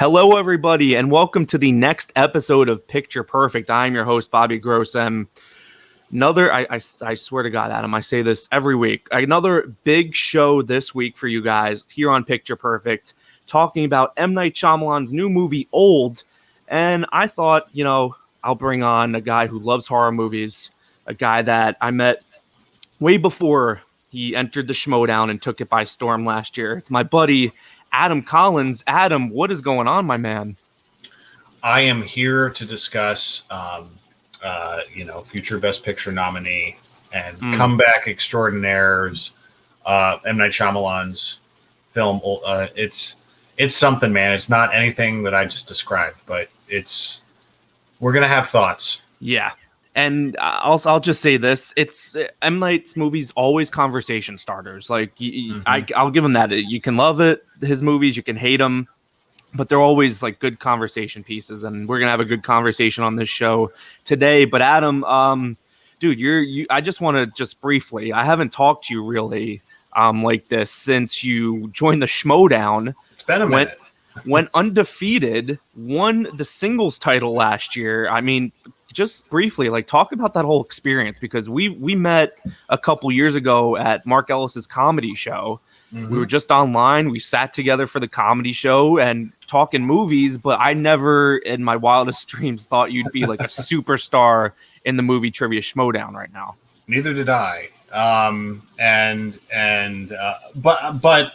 Hello, everybody, and welcome to the next episode of Picture Perfect. I'm your host, Bobby Gross, and I swear to God, Adam, I say this every week. Another big show this week for you guys here on Picture Perfect, talking about M. Night Shyamalan's new movie, Old. And I thought, I'll bring on a guy who loves horror movies, a guy that I met way before he entered the Schmoedown and took it by storm last year. It's my buddy, Adam Collins. Adam, what is going on, my man? I am here to discuss, future Best Picture nominee and comeback extraordinaires, M. Night Shyamalan's film. It's something, man. It's not anything that I just described, but we're gonna have thoughts. Yeah. And I'll just say this: it's M. Night's movies always conversation starters. Like I'll give him that. You can love his movies, you can hate them, but they're always like good conversation pieces. And we're gonna have a good conversation on this show today. But Adam, dude, I just want to briefly. I haven't talked to you really like this since you joined the Schmoedown. It's been a minute. Went undefeated, won the singles title last year. I mean, just briefly, like, talk about that whole experience, because we met a couple years ago at Mark Ellis's comedy show. We were just online. We sat together for the comedy show and talking movies, but I never in my wildest dreams thought you'd be like a superstar in the Movie Trivia Schmoedown right now. Neither did I. But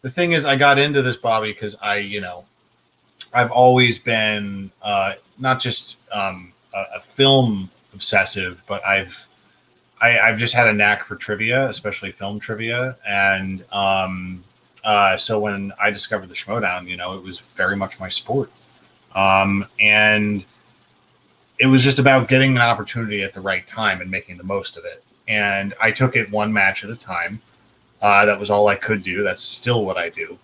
the thing is, I got into this, Bobby, because I've always been not just a film obsessive, but I've just had a knack for trivia, especially film trivia. And so when I discovered the Schmoedown, it was very much my sport. And it was just about getting an opportunity at the right time and making the most of it. And I took it one match at a time. That was all I could do. That's still what I do.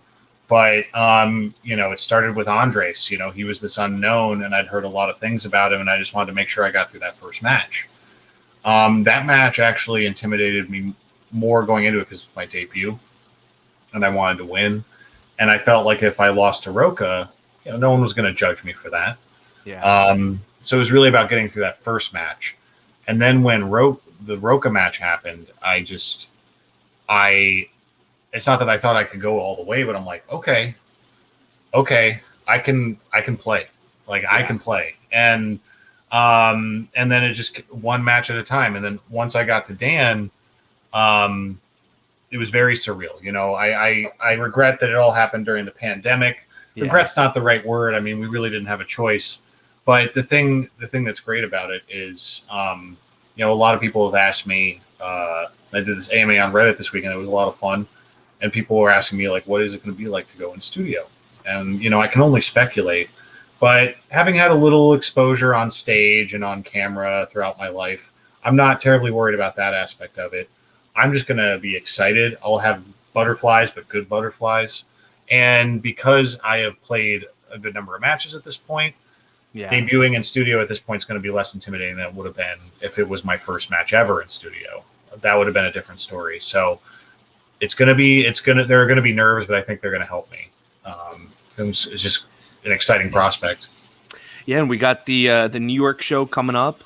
But, it started with Andres. He was this unknown, and I'd heard a lot of things about him, and I just wanted to make sure I got through that first match. That match actually intimidated me more going into it because it was my debut, and I wanted to win. And I felt like if I lost to Roca, no one was going to judge me for that. Yeah. So it was really about getting through that first match. And then when the Roca match happened, it's not that I thought I could go all the way, but I'm like, okay, I can play. Like, yeah. I can play. And then it just one match at a time. And then once I got to Dan, it was very surreal. I regret that it all happened during the pandemic. Yeah. Regret's not the right word. I mean, we really didn't have a choice. But the thing that's great about it is, a lot of people have asked me, I did this AMA on Reddit this weekend. It was a lot of fun. And people were asking me, like, what is it going to be like to go in studio? And, I can only speculate. But having had a little exposure on stage and on camera throughout my life, I'm not terribly worried about that aspect of it. I'm just going to be excited. I'll have butterflies, but good butterflies. And because I have played a good number of matches at this point, debuting in studio at this point is going to be less intimidating than it would have been if it was my first match ever in studio. That would have been a different story. So there are going to be nerves, but I think they're going to help me. It's just an exciting prospect. Yeah, and we got the New York show coming up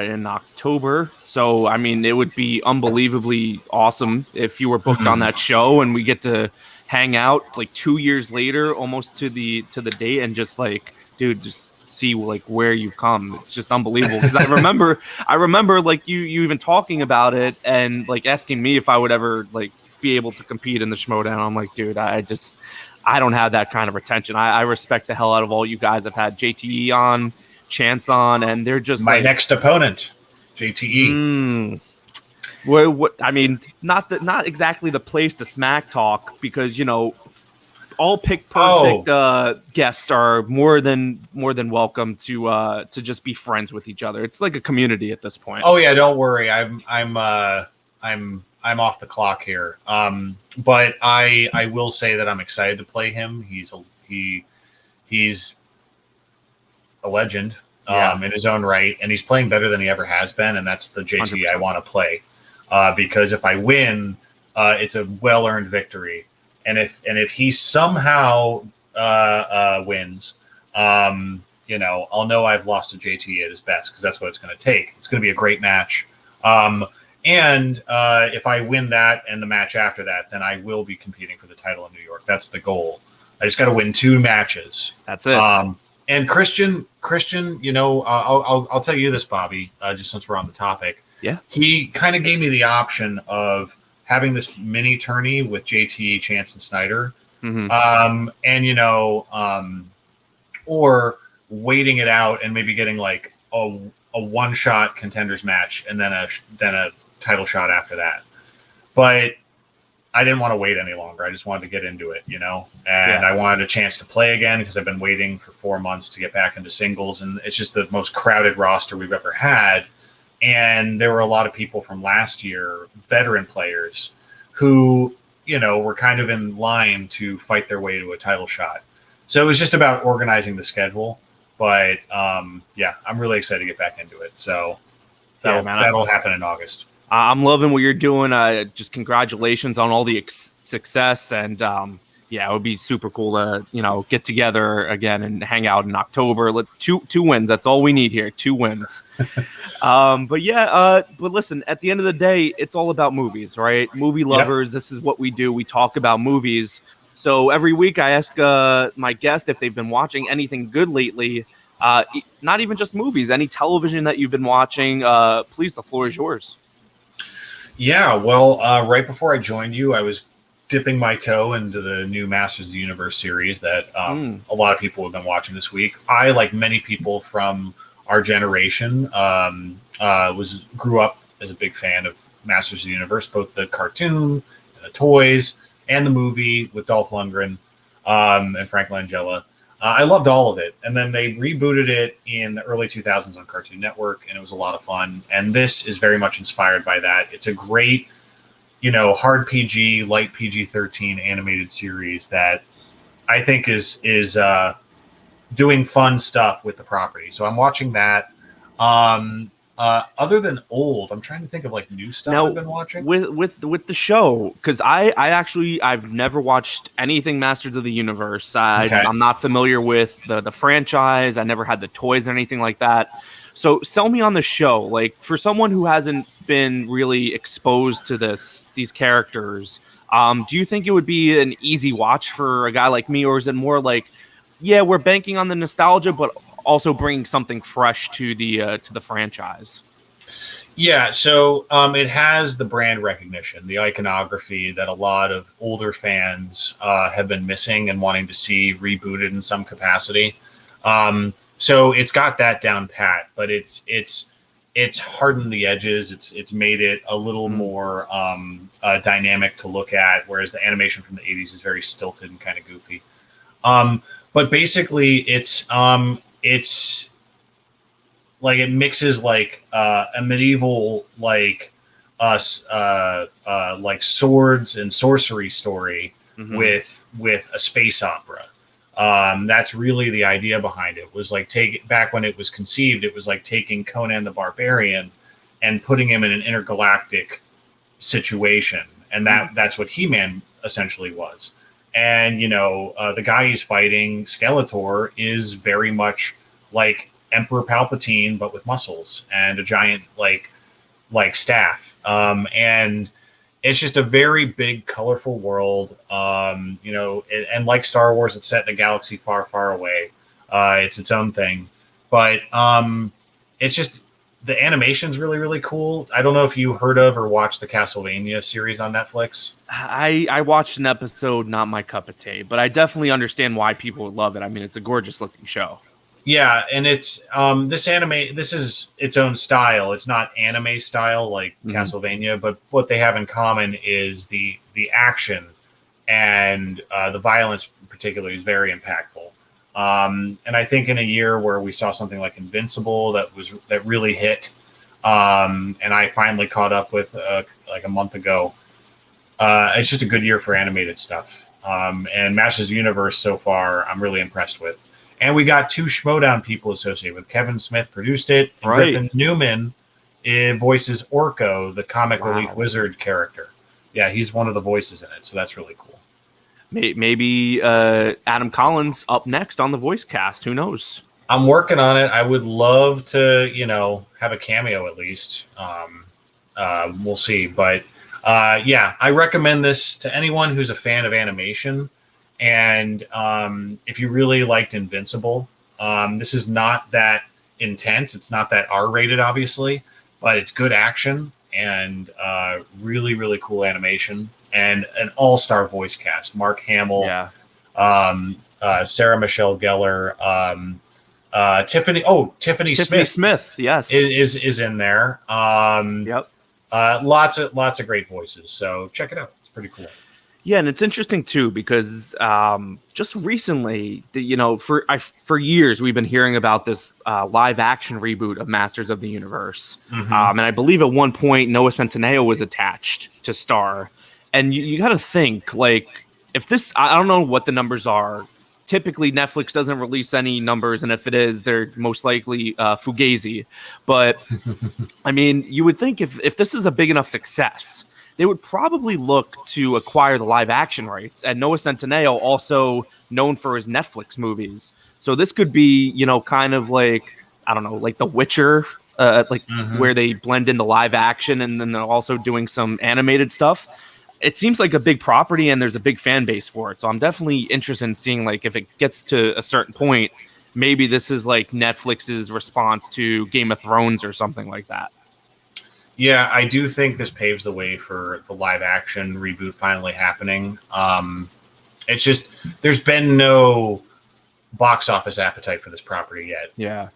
in October. So, I mean, it would be unbelievably awesome if you were booked on that show, and we get to hang out like 2 years later, almost to the date, and just like, dude, just see like where you've come. It's just unbelievable. Because I remember like you even talking about it and like asking me if I would ever like be able to compete in the Schmoedown. I'm like, dude, I don't have that kind of retention. I respect the hell out of all you guys. I've had JTE on, Chance on, and they're just my next opponent, JTE. What I mean, not exactly the place to smack talk, because all Pick Perfect guests are more than welcome to just be friends with each other. It's like a community at this point. Oh yeah, don't worry. I'm off the clock here. But I will say that I'm excited to play him. He's a legend in his own right, and he's playing better than he ever has been, and that's the JT 100%. I want to play. Because if I win, it's a well-earned victory. And if he somehow wins, I'll know I've lost to JT at his best because that's what it's going to take. It's going to be a great match. And if I win that and the match after that, then I will be competing for the title in New York. That's the goal. I just got to win 2 matches. That's it. And Christian, I'll tell you this, Bobby, just since we're on the topic. Yeah. He kind of gave me the option of having this mini tourney with JT, Chance, and Snyder. Mm-hmm. Or waiting it out and maybe getting like a one-shot contenders match and then a title shot after that. But I didn't want to wait any longer. I just wanted to get into it, and I wanted a chance to play again because I've been waiting for 4 months to get back into singles, and it's just the most crowded roster we've ever had. And there were a lot of people from last year, veteran players, who, were kind of in line to fight their way to a title shot. So it was just about organizing the schedule. But, I'm really excited to get back into it. So that'll happen in August. I'm loving what you're doing. Just congratulations on all the success. And, it would be super cool to, get together again and hang out in October. Two wins. That's all we need here. 2 wins. But listen, at the end of the day, it's all about movies, right? Movie lovers. Yep. This is what we do. We talk about movies. So every week I ask my guest if they've been watching anything good lately. Not even just movies, any television that you've been watching. Please, the floor is yours. Yeah, well, right before I joined you, I was dipping my toe into the new Masters of the Universe series that a lot of people have been watching this week. I, like many people from our generation, grew up as a big fan of Masters of the Universe, both the cartoon and the toys and the movie with Dolph Lundgren and Frank Langella. I loved all of it. And then they rebooted it in the early 2000s on Cartoon Network, and it was a lot of fun. And this is very much inspired by that. It's a great, hard PG, light PG-13 animated series that I think is doing fun stuff with the property. So I'm watching that. Other than old, I'm trying to think of like new stuff I've been watching with the show, because I've never watched anything Masters of the Universe. I'm not familiar with the franchise. I never had the toys or anything like that. So sell me on the show. Like, for someone who hasn't been really exposed to these characters, do you think it would be an easy watch for a guy like me, or is it more like, we're banking on the nostalgia, but also bringing something fresh to the franchise? Yeah, so it has the brand recognition, the iconography that a lot of older fans have been missing and wanting to see rebooted in some capacity. So it's got that down pat, but it's hardened the edges. It's made it a little more dynamic to look at, whereas the animation from the 80s is very stilted and kind of goofy. But basically, it's like it mixes like a medieval like swords and sorcery story with a space opera. That's really the idea behind it. Was like back when it was conceived, it was like taking Conan the Barbarian and putting him in an intergalactic situation, and that's what He-Man essentially was. And the guy he's fighting, Skeletor, is very much like Emperor Palpatine, but with muscles and a giant like staff. And it's just a very big, colorful world. And like Star Wars, it's set in a galaxy far, far away. It's its own thing, but it's just the animation's really, really cool. I don't know if you heard of or watched the Castlevania series on Netflix. I watched an episode, not my cup of tea, but I definitely understand why people would love it. I mean, it's a gorgeous looking show. Yeah, and it's this is its own style. It's not anime style like Castlevania, but what they have in common is the action and the violence particularly is very impactful. And I think in a year where we saw something like Invincible that really hit, and I finally caught up with like a month ago, it's just a good year for animated stuff. And Masters of the Universe so far, I'm really impressed with. And we got 2 Schmoedown people associated with. Kevin Smith produced it. And right. Griffin Newman voices Orko, the comic relief wizard character. Yeah, he's one of the voices in it, so that's really cool. Maybe Adam Collins up next on the voice cast. Who knows? I'm working on it. I would love to, have a cameo at least. We'll see. But yeah, I recommend this to anyone who's a fan of animation. And if you really liked Invincible, this is not that intense. It's not that R-rated, obviously, but it's good action and really, really cool animation and an all-star voice cast. Mark Hamill, Sarah Michelle Gellar, Tiffany Smith, yes, is in there. Yep. Lots of great voices. So check it out. It's pretty cool. Yeah, and it's interesting too because just recently, for years we've been hearing about this live action reboot of Masters of the Universe, and I believe at one point Noah Centineo was attached to star. And you got to think, like, if this, I don't know what the numbers are. Typically, Netflix doesn't release any numbers, and if it is, they're most likely fugazi. But I mean, you would think if this is a big enough success, they would probably look to acquire the live action rights. And Noah Centineo, also known for his Netflix movies. So this could be, kind of like, I don't know, like The Witcher, where they blend in the live action and then they're also doing some animated stuff. It seems like a big property and there's a big fan base for it. So I'm definitely interested in seeing, like, if it gets to a certain point, maybe this is like Netflix's response to Game of Thrones or something like that. Yeah, I do think this paves the way for the live action reboot finally happening. It's just, there's been no box office appetite for this property yet. Yeah.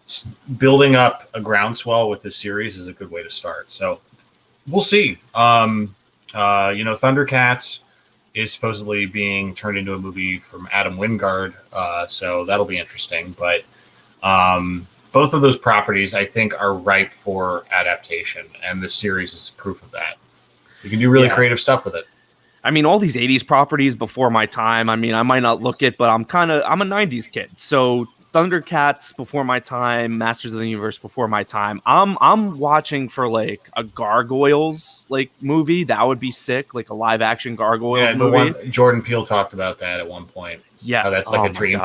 Building up a groundswell with this series is a good way to start. So we'll see. Thundercats is supposedly being turned into a movie from Adam Wingard. So that'll be interesting. But both of those properties, I think, are ripe for adaptation. And this series is proof of that. You can do really creative stuff with it. I mean, all these 80s properties before my time, I mean, I might not look it, but I'm a 90s kid. So Thundercats before my time, Masters of the Universe before my time. I'm watching for like a Gargoyles movie. That would be sick, like a live action Gargoyles movie. Jordan Peele talked about that at one point. Yeah, that's like a dream.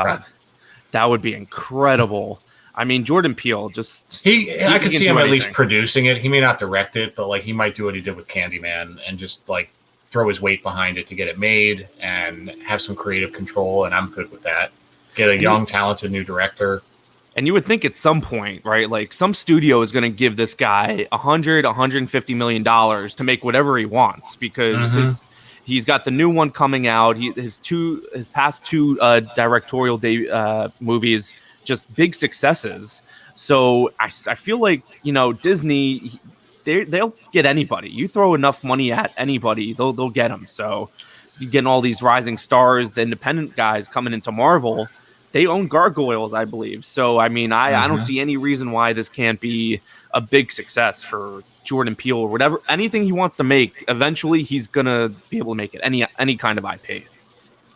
That would be incredible. I mean, Jordan Peele I could see him at least producing it. He may not direct it, but like he might do what he did with Candyman and just like throw his weight behind it to get it made and have some creative control. And I'm good with that. Get a young, talented new director. And you would think at some point, right? Like some studio is going to give this guy $150 million to make whatever he wants because he's got the new one coming out. His past two directorial movies, just big successes. So I feel like, Disney, they'll get anybody. You throw enough money at anybody, they'll get them. So you're getting all these rising stars, the independent guys coming into Marvel. They own Gargoyles, I believe. So, I mean, I don't see any reason why this can't be a big success for Jordan Peele or whatever. Anything he wants to make, eventually he's going to be able to make it, any kind of IP.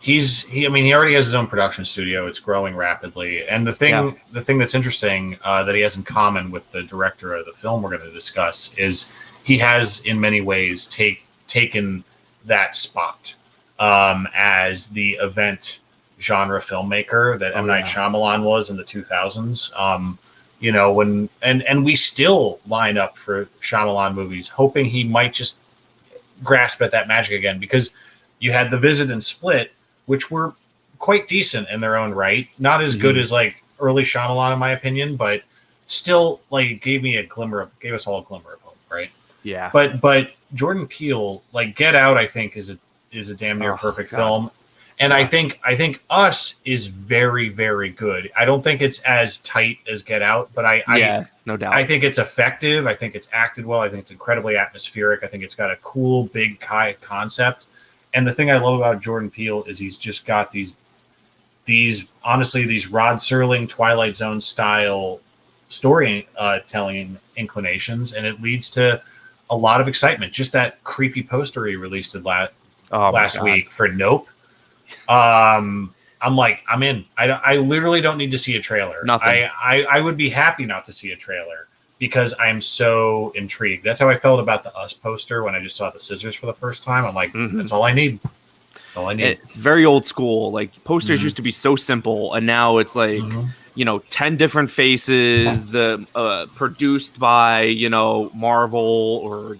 He already has his own production studio. It's growing rapidly. And the thing that's interesting that he has in common with the director of the film we're going to discuss is he has, in many ways, taken that spot as the event genre filmmaker that M. Night Shyamalan was in the 2000s. And we still line up for Shyamalan movies, hoping he might just grasp at that magic again, because you had The Visit and Split, which were quite decent in their own right. Not as good as like early Shyamalan, in my opinion, but still like gave us all a glimmer of hope, right? Yeah. But Jordan Peele, like Get Out, I think is a damn near perfect film. And I think Us is very, very good. I don't think it's as tight as Get Out, but no doubt. I think it's effective. I think it's acted well. I think it's incredibly atmospheric. I think it's got a cool, big concept. And the thing I love about Jordan Peele is he's just got these Rod Serling, Twilight Zone style storytelling inclinations, and it leads to a lot of excitement. Just that creepy poster he released last week for Nope. I'm in. I literally don't need to see a trailer. Nothing. I would be happy not to see a trailer because I'm so intrigued. That's how I felt about the Us poster when I just saw the scissors for the first time. I'm like, that's all I need. That's all I need. It's very old school. Like posters used to be so simple, and now it's like 10 different faces, produced by Marvel or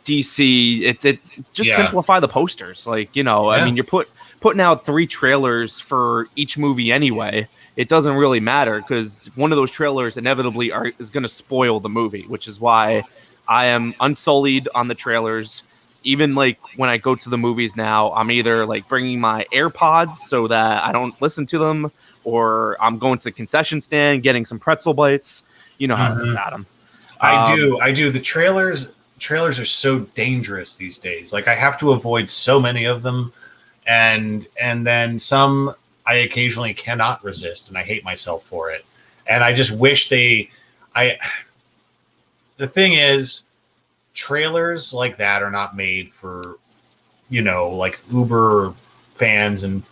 DC. It's just simplify the posters. Like I mean, you're putting out 3 trailers for each movie anyway. It doesn't really matter because one of those trailers inevitably is going to spoil the movie, which is why I am unsullied on the trailers. Even like when I go to the movies now, I'm either like bringing my AirPods so that I don't listen to them, or I'm going to the concession stand, getting some pretzel bites. You know how it is, Adam. I do. The trailers are so dangerous these days. Like I have to avoid so many of them, and then some I occasionally cannot resist, and I hate myself for it. And I just wish the thing is, trailers like that are not made for, like uber fans and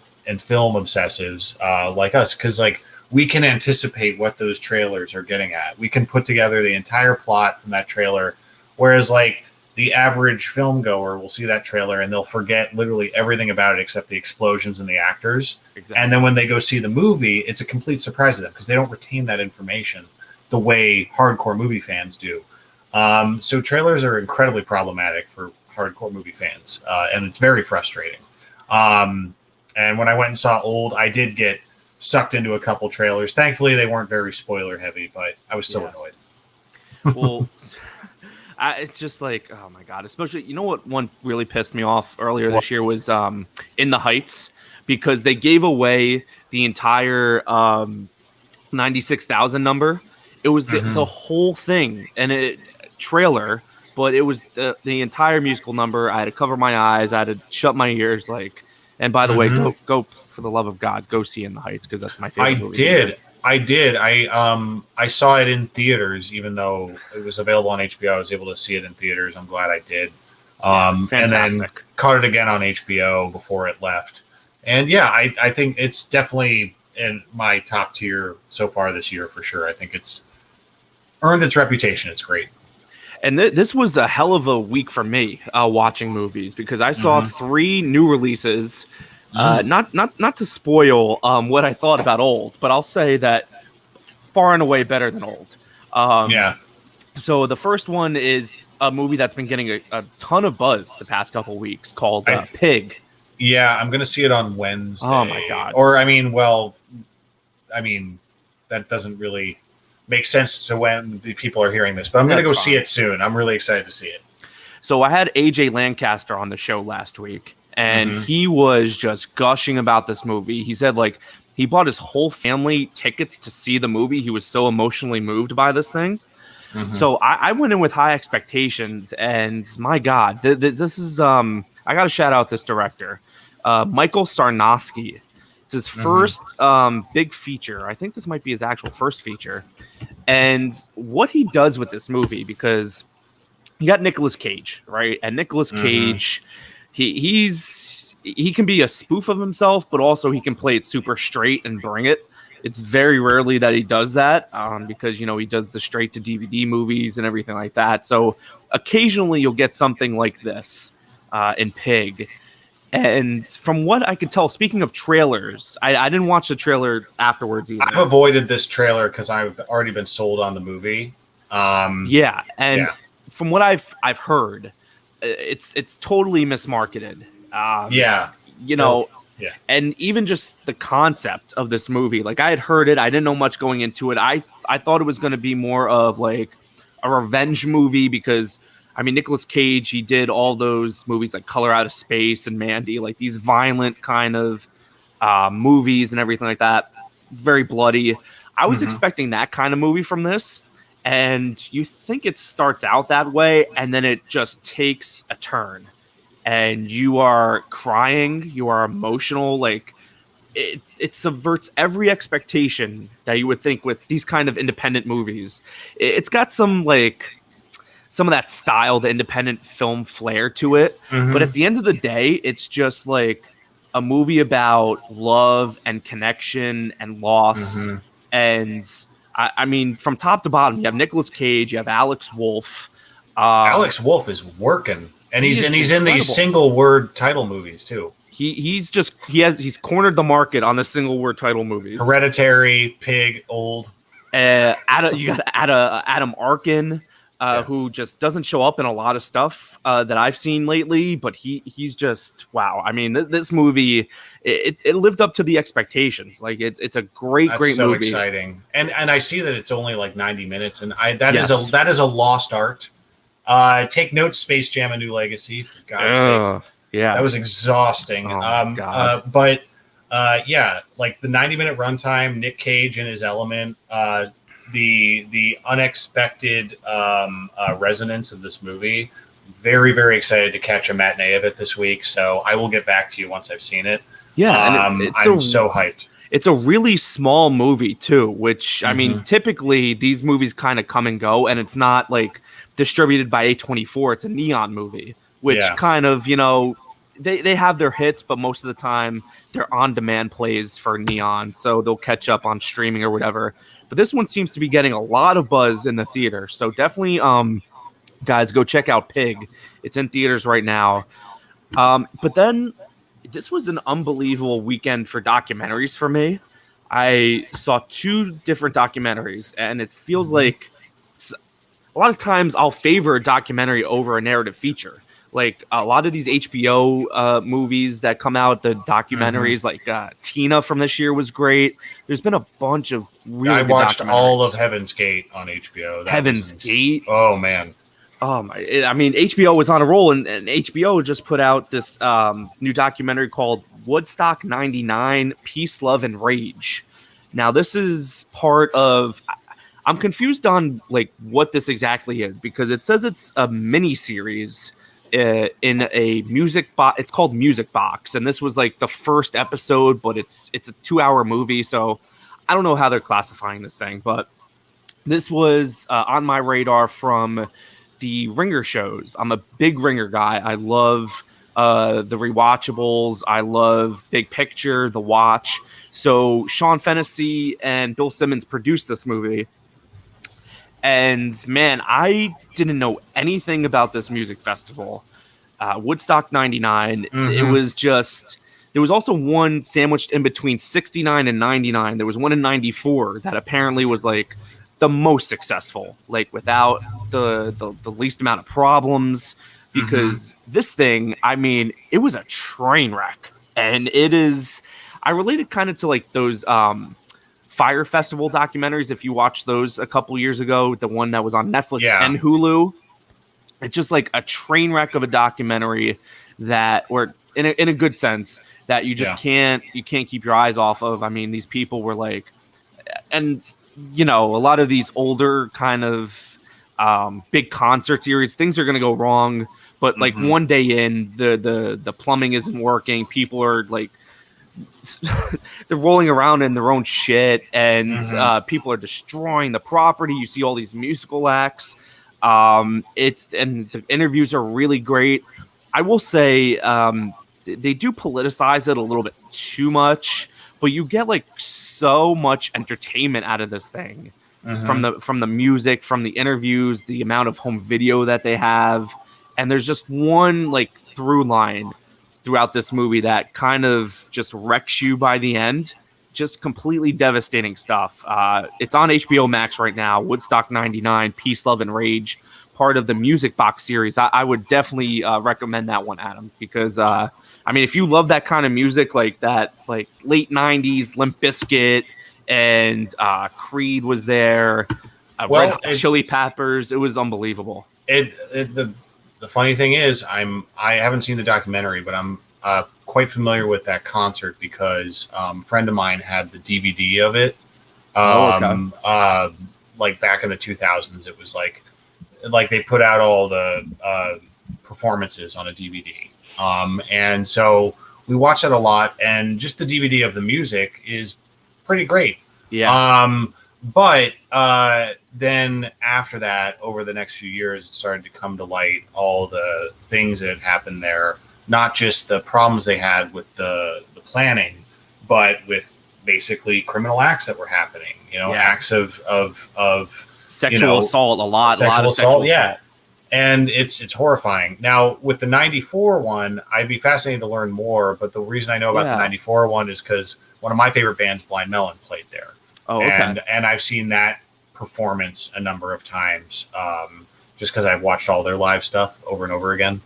film obsessives like us, because like we can anticipate what those trailers are getting at. We can put together the entire plot from that trailer, whereas like the average film goer will see that trailer and they'll forget literally everything about it except the explosions and the actors. Exactly. And then when they go see the movie, it's a complete surprise to them because they don't retain that information the way hardcore movie fans do. So trailers are incredibly problematic for hardcore movie fans, and it's very frustrating. And when I went and saw Old, I did get sucked into a couple trailers. Thankfully, they weren't very spoiler heavy, but I was still annoyed. Well, it's just like, oh my God, especially, what one really pissed me off earlier this year was In the Heights, because they gave away the entire 96,000 number. It was the whole thing, and trailer, but it was the entire musical number. I had to cover my eyes, I had to shut my ears, like. And by the way, go for the love of God, go see In the Heights, because that's my favorite movie. I did. I saw it in theaters, even though it was available on HBO. I was able to see it in theaters. I'm glad I did. Fantastic. And then caught it again on HBO before it left. And yeah, I think it's definitely in my top tier so far this year for sure. I think it's earned its reputation. It's great. And this was a hell of a week for me watching movies, because I saw 3 new releases. Not to spoil what I thought about Old, but I'll say that far and away better than Old. So the first one is a movie that's been getting a ton of buzz the past couple weeks called Pig. Yeah, I'm going to see it on Wednesday. Oh my God. Or that doesn't really make sense to when the people are hearing this, but I'm going to go see it soon. I'm really excited to see it. So I had AJ Lancaster on the show last week, and he was just gushing about this movie. He said like he bought his whole family tickets to see the movie. He was so emotionally moved by this thing. So I went in with high expectations, and my God, this is I got to shout out this director, Michael Sarnowski. It's his first big feature. I think this might be his actual first feature. And what he does with this movie, because you got Nicolas Cage, right? And Nicolas Cage, he can be a spoof of himself, but also he can play it super straight and bring it. It's very rarely that he does that because, he does the straight to DVD movies and everything like that. So occasionally you'll get something like this in Pig. And from what I could tell, speaking of trailers, I didn't watch the trailer afterwards either. I've avoided this trailer because I've already been sold on the movie. From what I've heard, it's totally mismarketed. And even just the concept of this movie, like I had heard it, I didn't know much going into it. I thought it was going to be more of like a revenge movie because, I mean, Nicolas Cage, he did all those movies like Color Out of Space and Mandy, like these violent kind of movies and everything like that. Very bloody. I was expecting that kind of movie from this. And you think it starts out that way, and then it just takes a turn. And you are crying, you are emotional. Like it subverts every expectation that you would think with these kind of independent movies. It's got some of that style, the independent film flair to it. But at the end of the day, it's just like a movie about love and connection and loss. And I mean, from top to bottom, you have Nicolas Cage, you have Alex Wolff. Alex Wolff is working. And he's in these single word title movies too. He's cornered the market on the single word title movies. Hereditary, Pig, Old. You got Adam Arkin, who just doesn't show up in a lot of stuff that I've seen lately, but he's just wow. I mean, this movie it lived up to the expectations. Like it's a great movie. So exciting, and I see that it's only like 90 minutes, and that is a lost art. Take notes, Space Jam: A New Legacy. For God's sakes, yeah, that was exhausting. Oh, God. But yeah, like the 90-minute runtime, Nick Cage in his element, the unexpected resonance of this movie. Very, very excited to catch a matinee of it this week. So I will get back to you once I've seen it. Yeah, and I'm so hyped. It's a really small movie too, which I mean, typically these movies kind of come and go, and it's not like distributed by A24. It's a Neon movie, which kind of, they have their hits, but most of the time they're on-demand plays for Neon, so they'll catch up on streaming or whatever. But this one seems to be getting a lot of buzz in the theater, so definitely, guys, go check out Pig. It's in theaters right now. But then this was an unbelievable weekend for documentaries for me. I saw 2 different documentaries, and it feels like a lot of times I'll favor a documentary over a narrative feature. Like a lot of these HBO movies that come out, the documentaries, like Tina from this year was great. There's been a bunch of really good watched all of Heaven's Gate on HBO. Heaven's Gate? Oh, man. I mean, HBO was on a roll, and HBO just put out this new documentary called Woodstock 99, Peace, Love, and Rage. Now, this is part of... I'm confused on like what this exactly is, because it says it's a mini series in a music box. It's called Music Box, and this was like the first episode, but it's a 2-hour movie, so I don't know how they're classifying this thing, but this was on my radar from the Ringer shows. I'm a big Ringer guy. I love the rewatchables. I love Big Picture, The Watch. So Sean Fennessy and Bill Simmons produced this movie. And man, I didn't know anything about this music festival. Woodstock 99. It was just, there was also one sandwiched in between 69 and 99. There was one in 94 that apparently was like the most successful, like without the least amount of problems, because this thing, I mean, it was a train wreck. And it is, I related kind of to like those Fire Festival documentaries, if you watched those a couple years ago, the one that was on Netflix and Hulu. It's just like a train wreck of a documentary that, or in a good sense, that you just can't keep your eyes off of. I mean, these people were like, and a lot of these older kind of big concert series, things are going to go wrong, but like one day in, the plumbing isn't working, people are like, they're rolling around in their own shit, and people are destroying the property. You see all these musical acts. And the interviews are really great. I will say they do politicize it a little bit too much, but you get like so much entertainment out of this thing from the music, from the interviews, the amount of home video that they have, and there's just one like through line throughout this movie that kind of just wrecks you by the end. Just completely devastating stuff. It's on HBO Max right now. Woodstock 99, Peace, Love, and Rage, part of the Music Box series. I would definitely recommend that one, Adam, because I mean, if you love that kind of music, like that, like late 90s, Limp Bizkit, and Creed was there, Red Hot Chili Peppers, it was unbelievable. The funny thing is, I haven't seen the documentary, but I'm quite familiar with that concert because a friend of mine had the DVD of it. Like back in the 2000s, it was like they put out all the performances on a DVD. And so we watched it a lot, and just the DVD of the music is pretty great. Yeah. But then after that, over the next few years, it started to come to light all the things that had happened there, not just the problems they had with the planning, but with basically criminal acts that were happening, acts of sexual assault, a lot of sexual assault. and it's horrifying. Now with the '94 one, I'd be fascinated to learn more. But the reason I know about the '94 one is because one of my favorite bands, Blind Melon, played there. Oh, okay. And I've seen that performance a number of times, just because I've watched all their live stuff over and over again.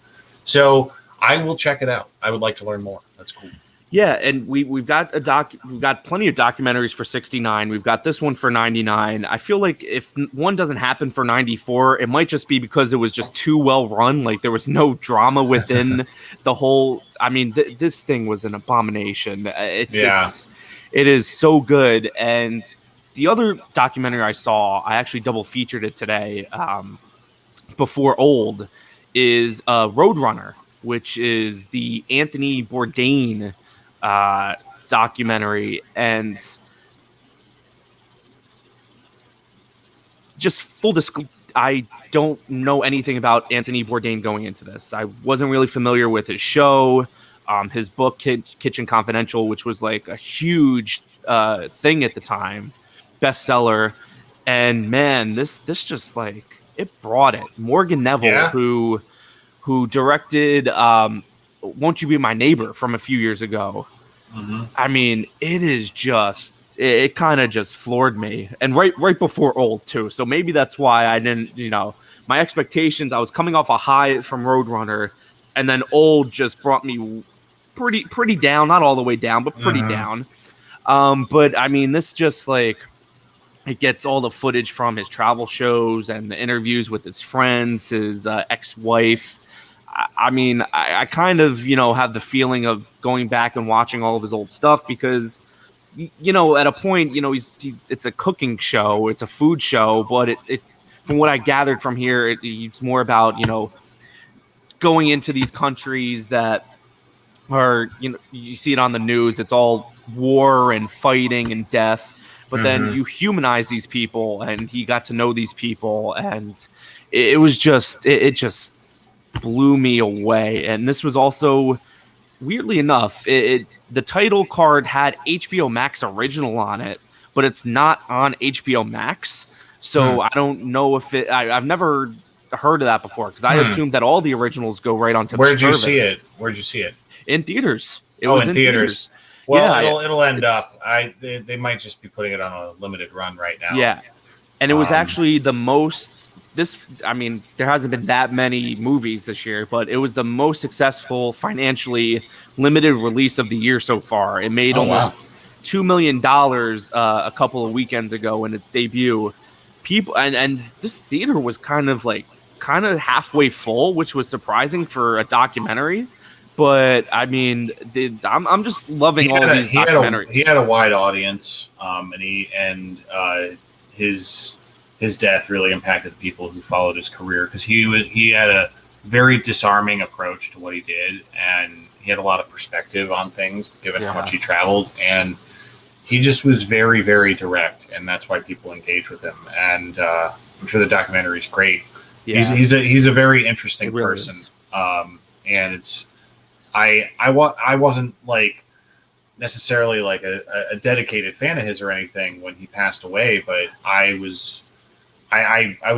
So I will check it out. I would like to learn more. That's cool. Yeah, and we've got we've got plenty of documentaries for 69. We've got this one for 99. I feel like if one doesn't happen for 94, it might just be because it was just too well run. Like there was no drama within the whole. I mean, this thing was an abomination. It is so good. And the other documentary I saw, I actually double featured it today. Before Old is Roadrunner, which is the Anthony Bourdain documentary, and just full disclosure, I don't know anything about Anthony Bourdain going into this. I wasn't really familiar with his show, his book Kitchen Confidential, which was like a huge thing at the time, bestseller, and man, this just like it brought it. Morgan Neville, who directed Won't You Be My Neighbor from a few years ago. Mm-hmm. I mean, it is just, it kind of just floored me. And right before Old, too. So maybe that's why I didn't, my expectations, I was coming off a high from Roadrunner, and then Old just brought me pretty down. Not all the way down, but pretty down. But, I mean, this just, like, it gets all the footage from his travel shows and the interviews with his friends, his ex-wife. I mean, I kind of, have the feeling of going back and watching all of his old stuff because, at a point, it's a cooking show, it's a food show, but it from what I gathered from here, it's more about, going into these countries that are, you see it on the news, it's all war and fighting and death, but then you humanize these people, and he got to know these people, and it was just, it just blew me away. And this was also, weirdly enough, the title card had HBO Max original on it, but it's not on HBO Max. So I don't know if I've never heard of that before, because I assumed that all the originals go right onto the service. Where'd you see it? In theaters. It was in theaters. Well, yeah, it'll end up. They might just be putting it on a limited run right now. Yeah. And it was actually the most, there hasn't been that many movies this year, but it was the most successful financially limited release of the year so far. It made almost $2 million a couple of weekends ago in its debut. People and this theater was kind of halfway full, which was surprising for a documentary. But I mean, I'm just loving all these documentaries. He had a wide audience, and his death really impacted the people who followed his career, because he had a very disarming approach to what he did, and he had a lot of perspective on things given how much he traveled, and he just was very, very direct, and that's why people engage with him. And I'm sure the documentary is great. Yeah. He's a very interesting person, and it's I wasn't like necessarily like a dedicated fan of his or anything when he passed away, but I was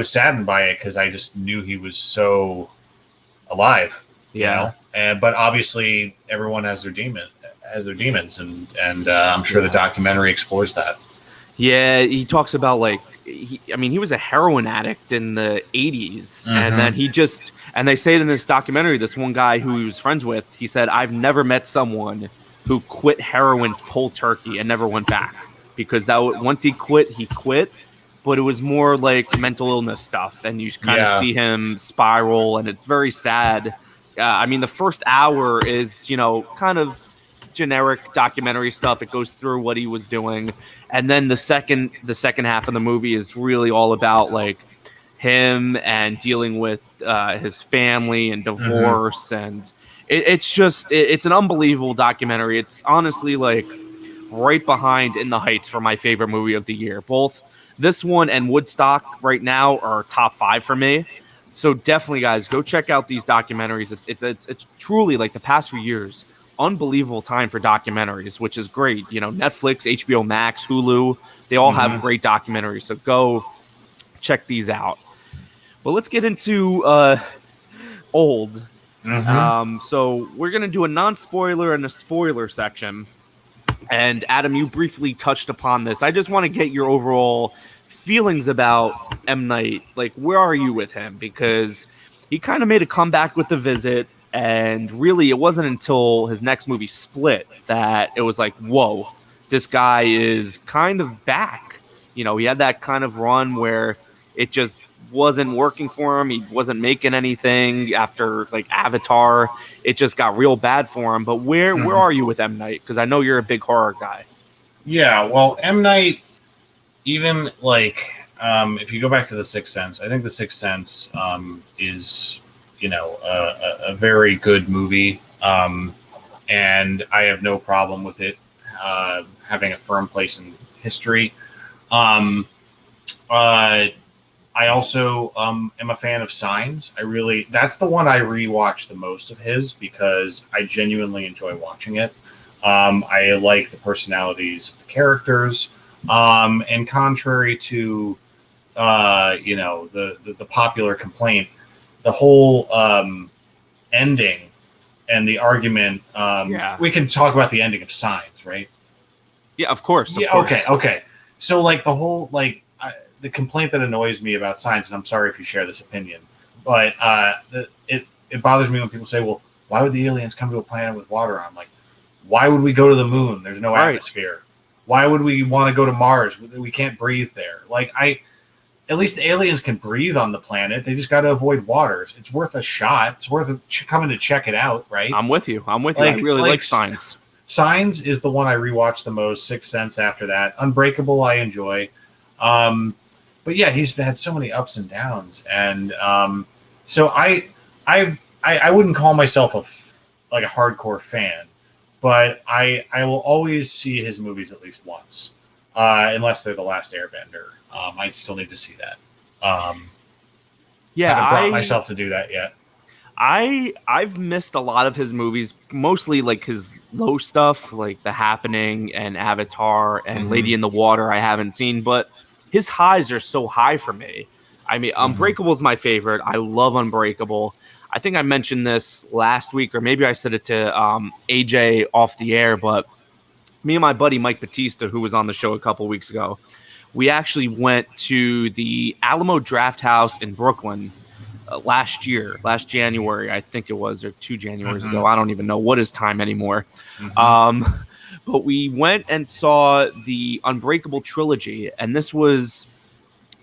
saddened by it because I just knew he was so alive. But obviously everyone has their demons, and I'm sure the documentary explores that. Yeah, he talks about he was a heroin addict in the 80s, and then and they say it in this documentary, this one guy who he was friends with, he said, I've never met someone who quit heroin cold turkey and never went back, because once he quit, but it was more like mental illness stuff, and you kind of see him spiral, and it's very sad. The first hour is, kind of generic documentary stuff. It goes through what he was doing, and then the second half of the movie is really all about him and dealing with his family and divorce, and it's an unbelievable documentary. It's honestly right behind In the Heights for my favorite movie of the year. Both this one and Woodstock right now are top 5 for me. So definitely, guys, go check out these documentaries. It's truly, the past few years, unbelievable time for documentaries, which is great. Netflix, HBO Max, Hulu, they all have great documentaries. So go check these out. But let's get into old. So we're gonna do a non-spoiler and a spoiler section. And Adam, you briefly touched upon this. I just want to get your overall feelings about M. Night. Like, where are you with him? Because he kind of made a comeback with The Visit, and really it wasn't until his next movie, Split, that it was like, whoa, this guy is kind of back. You know, he had that kind of run where it just wasn't working for him. He wasn't making anything after like Avatar. It just got real bad for him. But where are you with M. Night? Because I know you're a big horror guy. Yeah, well, M. Night, even like if you go back to The Sixth Sense, I think The Sixth Sense is, you know, a very good movie, and I have no problem with it having a firm place in history. I also am a fan of Signs. That's the one I rewatch the most of his because I genuinely enjoy watching it. I like the personalities of the characters. And contrary to, you know, the popular complaint, the whole ending and the argument, we can talk about the ending of Signs, right? Yeah, of course. Of course. Okay. So like the whole, like, the complaint that annoys me about Signs, and I'm sorry if you share this opinion, but it bothers me when people say, well, why would the aliens come to a planet with water on? Like, why would we go to the moon? There's no atmosphere. Why would we want to go to Mars? We can't breathe there. Like, at least the aliens can breathe on the planet. They just got to avoid waters. It's worth a shot. It's worth coming to check it out, right? I'm with you. Like, I really like Signs. Signs is the one I rewatched the most. Sixth Sense after that. Unbreakable I enjoy. But yeah, he's had so many ups and downs, and so I wouldn't call myself a hardcore fan, but I will always see his movies at least once, unless they're The Last Airbender. I still need to see that. Haven't brought myself to do that yet. I've missed a lot of his movies, mostly like his low stuff, like The Happening and Avatar and Lady in the Water. I haven't seen, but his highs are so high for me. I mean, Unbreakable is my favorite. I love Unbreakable. I think I mentioned this last week, or maybe I said it to AJ off the air, but me and my buddy Mike Batista, who was on the show a couple weeks ago, we actually went to the Alamo Drafthouse in Brooklyn last January, I think it was, or 2 Januaries ago. I don't even know what is time anymore. But we went and saw the Unbreakable trilogy, and this was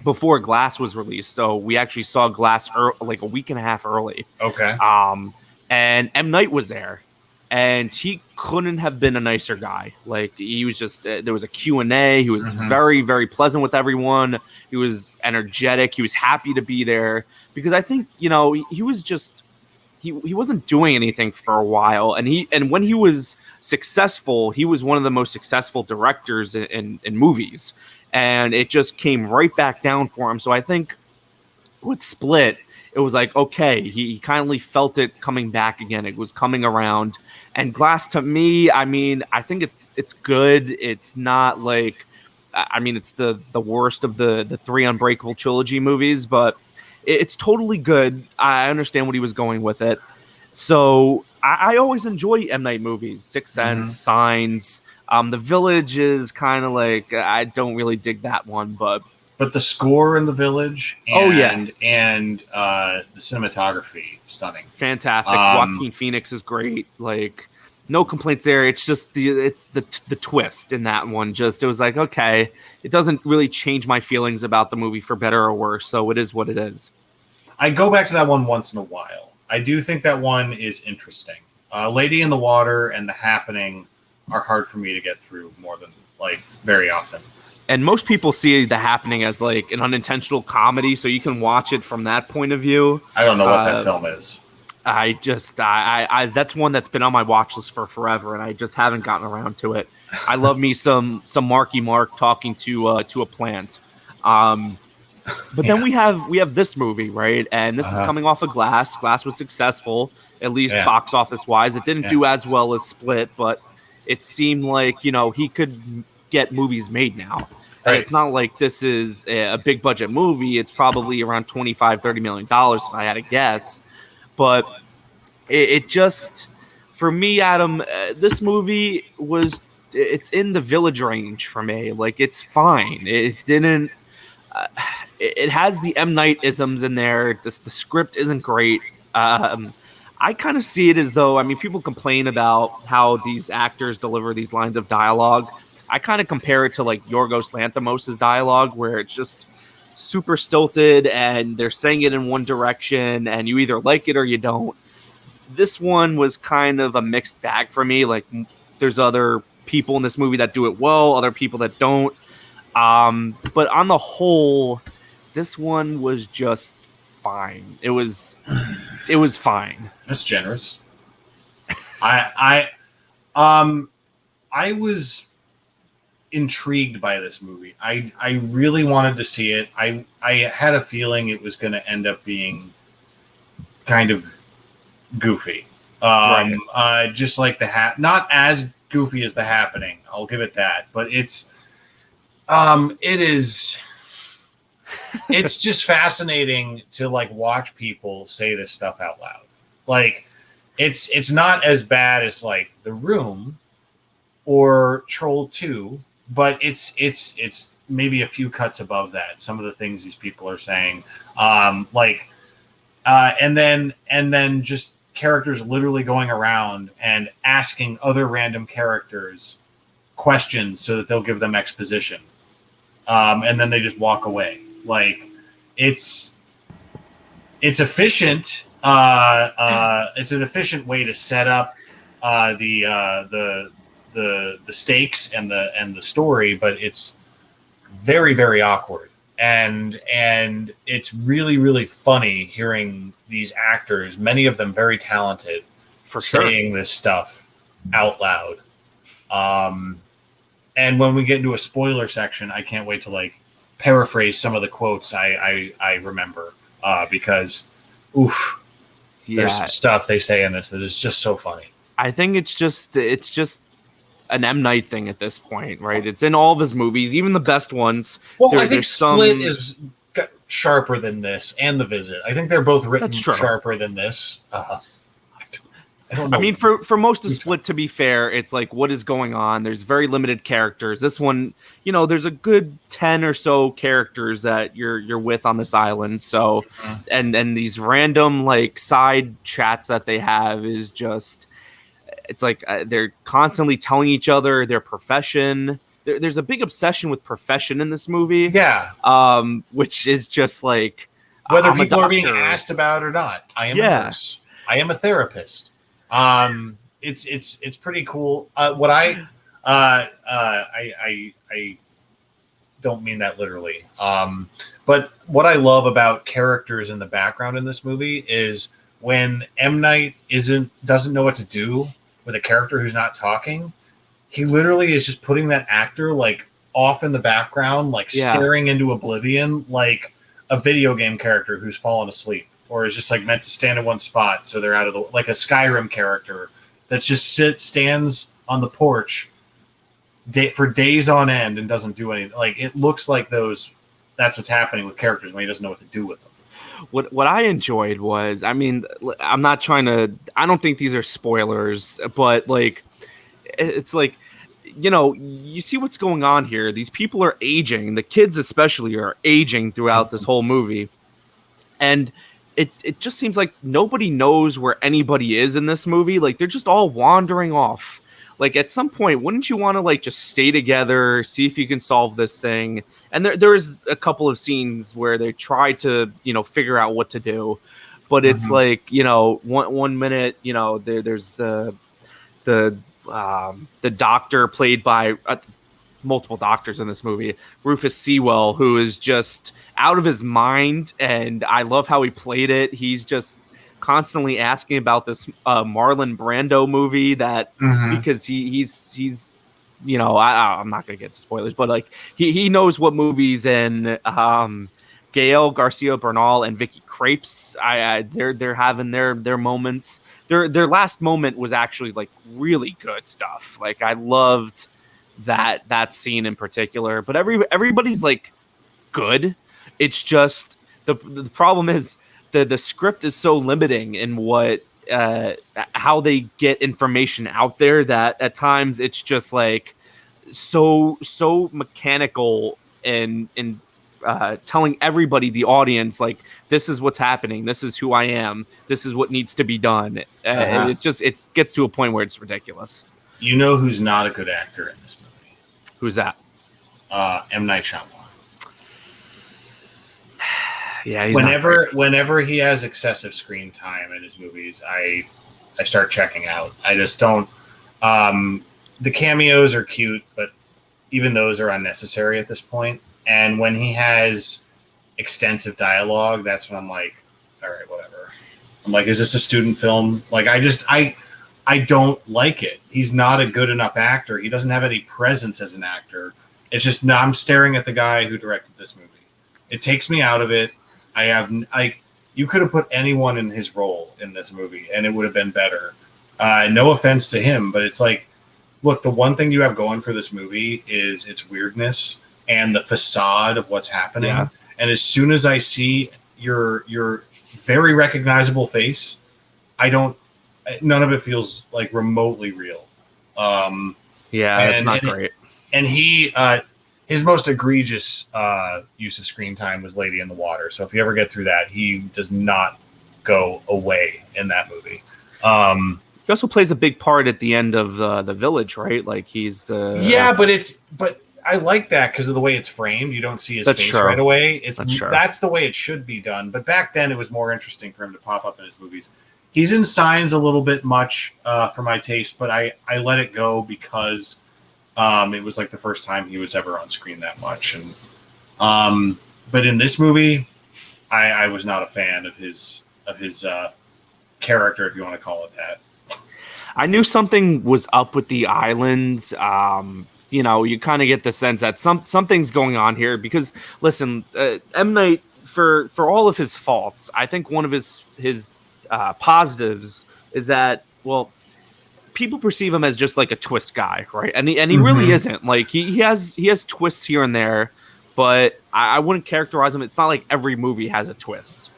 before Glass was released. So we actually saw Glass like a week and a half early. Okay. And M. Night was there, and he couldn't have been a nicer guy. Like, he was just, there was a Q&A. He was very, very pleasant with everyone. He was energetic. He was happy to be there because I think, you know, he was just, he wasn't doing anything for a while. And when he was successful, he was one of the most successful directors in movies. And it just came right back down for him. So I think with Split, it was like, okay, he kindly felt it coming back again. It was coming around. And Glass, to me, I mean, I think it's good. It's not like, I mean, it's the worst of the 3 Unbreakable trilogy movies, but it's totally good. I understand what he was going with it. So I always enjoy M. Night movies. Sixth Sense, Signs. The Village is kind of like, I don't really dig that one, but the score in The Village, and the cinematography, stunning, fantastic. Joaquin Phoenix is great. Like, no complaints there. It's just the twist in that one. Just, it was like, okay, it doesn't really change my feelings about the movie for better or worse. So it is what it is. I go back to that one once in a while. I do think that one is interesting. Lady in the Water and The Happening are hard for me to get through more than, like, very often. And most people see The Happening as like an unintentional comedy, so you can watch it from that point of view. I don't know what that film is. I that's one that's been on my watch list for forever, and I just haven't gotten around to it. I love me some Marky Mark talking to a plant. But then we have this movie, right? And this is coming off of Glass. Glass was successful, at least box office wise. It didn't do as well as Split, but it seemed like, you know, he could get movies made now. And Right. it's not like this is a big budget movie. It's probably around $25-30 million if I had to guess. But it just, for me, Adam, this movie it's in the Village range for me. Like, it's fine. It didn't, uh, it has the M. Night isms in there. The script isn't great. I kind of see it as though, I mean, people complain about how these actors deliver these lines of dialogue. I kind of compare it to like Yorgos Lanthimos' dialogue, where it's just super stilted and they're saying it in one direction and you either like it or you don't. This one was kind of a mixed bag for me. Like, there's other people in this movie that do it well, other people that don't. But on the whole, this one was just fine. It was fine. That's generous. I was intrigued by this movie. I really wanted to see it. I had a feeling it was going to end up being kind of goofy. Right. Just like not as goofy as The Happening. I'll give it that, but it's just fascinating to like watch people say this stuff out loud. Like, it's not as bad as like The Room or Troll 2, but it's maybe a few cuts above that. Some of the things these people are saying, and then just characters literally going around and asking other random characters questions so that they'll give them exposition, and then they just walk away. Like, it's efficient. It's an efficient way to set up the stakes and the story, but it's very, very awkward. And it's really, really funny hearing these actors, many of them very talented, for saying this stuff out loud. And when we get into a spoiler section, I can't wait to like paraphrase some of the quotes I remember, because oof, there's some stuff they say in this that is just so funny. I think it's just an M. Night thing at this point, right? It's in all of his movies, even the best ones. Well, I think Split is sharper than this, and The Visit. I think they're both written sharper than this. I don't know. I mean, for most of Split, to be fair, it's like, what is going on? There's very limited characters. This one, there's a good 10 or so characters that you're with on this island. So, and these random like side chats that they have is just, it's like they're constantly telling each other their profession. There's a big obsession with profession in this movie. Yeah. Which is just like, whether people are being asked about it or not. I am a nurse. I am a therapist. It's pretty cool. What I don't mean that literally. But what I love about characters in the background in this movie is when M. Night doesn't know what to do with a character who's not talking, he literally is just putting that actor like off in the background, like staring into oblivion, like a video game character who's fallen asleep, or is just like meant to stand in one spot so they're out of the, like a Skyrim character that's just stands on the porch for days on end and doesn't do anything. Like, it looks like that's what's happening with characters when he doesn't know what to do with them. What I enjoyed was, I mean, I don't think these are spoilers, but like, it's like, you see what's going on here. These people are aging. The kids especially are aging throughout this whole movie. And it just seems like nobody knows where anybody is in this movie. Like, they're just all wandering off. Like, at some point, wouldn't you want to like just stay together, see if you can solve this thing? And there is a couple of scenes where they try to, figure out what to do. But it's like, one minute, there's the doctor played by multiple doctors in this movie, Rufus Sewell, who is just out of his mind. And I love how he played it. He's just constantly asking about this Marlon Brando movie because he's I'm not gonna get to spoilers, but like he knows what movies. And Gael Garcia Bernal and Vicky Krieps, they're having their moments. Their last moment was actually like really good stuff. Like, I loved that scene in particular. But everybody's like good. It's just the problem is the script is so limiting in what how they get information out there that at times it's just like so mechanical and telling everybody, the audience, like, this is what's happening, this is who I am, this is what needs to be done. It's just, it gets to a point where it's ridiculous. You know who's not a good actor in this movie? Who's that? M. Night Shyamalan. Yeah, he's whenever he has excessive screen time in his movies, I start checking out. I just don't. The cameos are cute, but even those are unnecessary at this point. And when he has extensive dialogue, that's when I'm like, all right, whatever. I'm like, is this a student film? Like, I don't like it. He's not a good enough actor. He doesn't have any presence as an actor. It's just, I'm staring at the guy who directed this movie. It takes me out of it. You could have put anyone in his role in this movie and it would have been better. No offense to him, but it's like, look, the one thing you have going for this movie is its weirdness and the facade of what's happening. Yeah. And as soon as I see your very recognizable face, none of it feels like remotely real. It's not great. And his most egregious use of screen time was Lady in the Water. So if you ever get through that, he does not go away in that movie. He also plays a big part at the end of the Village, right? Like he's but I like that because of the way it's framed. You don't see his face right away. That's the way it should be done. But back then, it was more interesting for him to pop up in his movies. He's in Signs a little bit much for my taste, but I let it go because it was like the first time he was ever on screen that much. And but in this movie, I was not a fan of his character, if you want to call it that. I knew something was up with the island. You kind of get the sense that something's going on here because, listen, M. Night, for all of his faults, I think one of his positives is that, well, people perceive him as just like a twist guy, right? And he really isn't. Like he has twists here and there, but I wouldn't characterize him. It's not like every movie has a twist.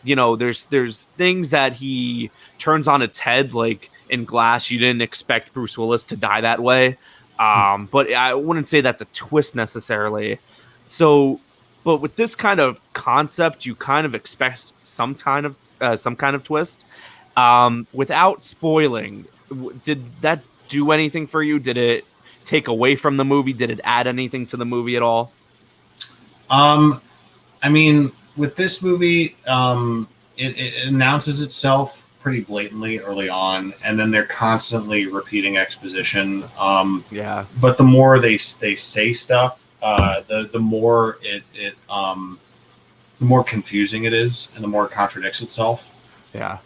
There's things that he turns on its head, like in Glass. You didn't expect Bruce Willis to die that way, but I wouldn't say that's a twist necessarily. So, but with this kind of concept, you kind of expect some kind of twist. Without spoiling, did that do anything for you? Did it take away from the movie? Did it add anything to the movie at all? I mean, with this movie, it announces itself pretty blatantly early on, and then they're constantly repeating exposition. But the more they say stuff, the more the more confusing it is, and the more it contradicts itself. Yeah.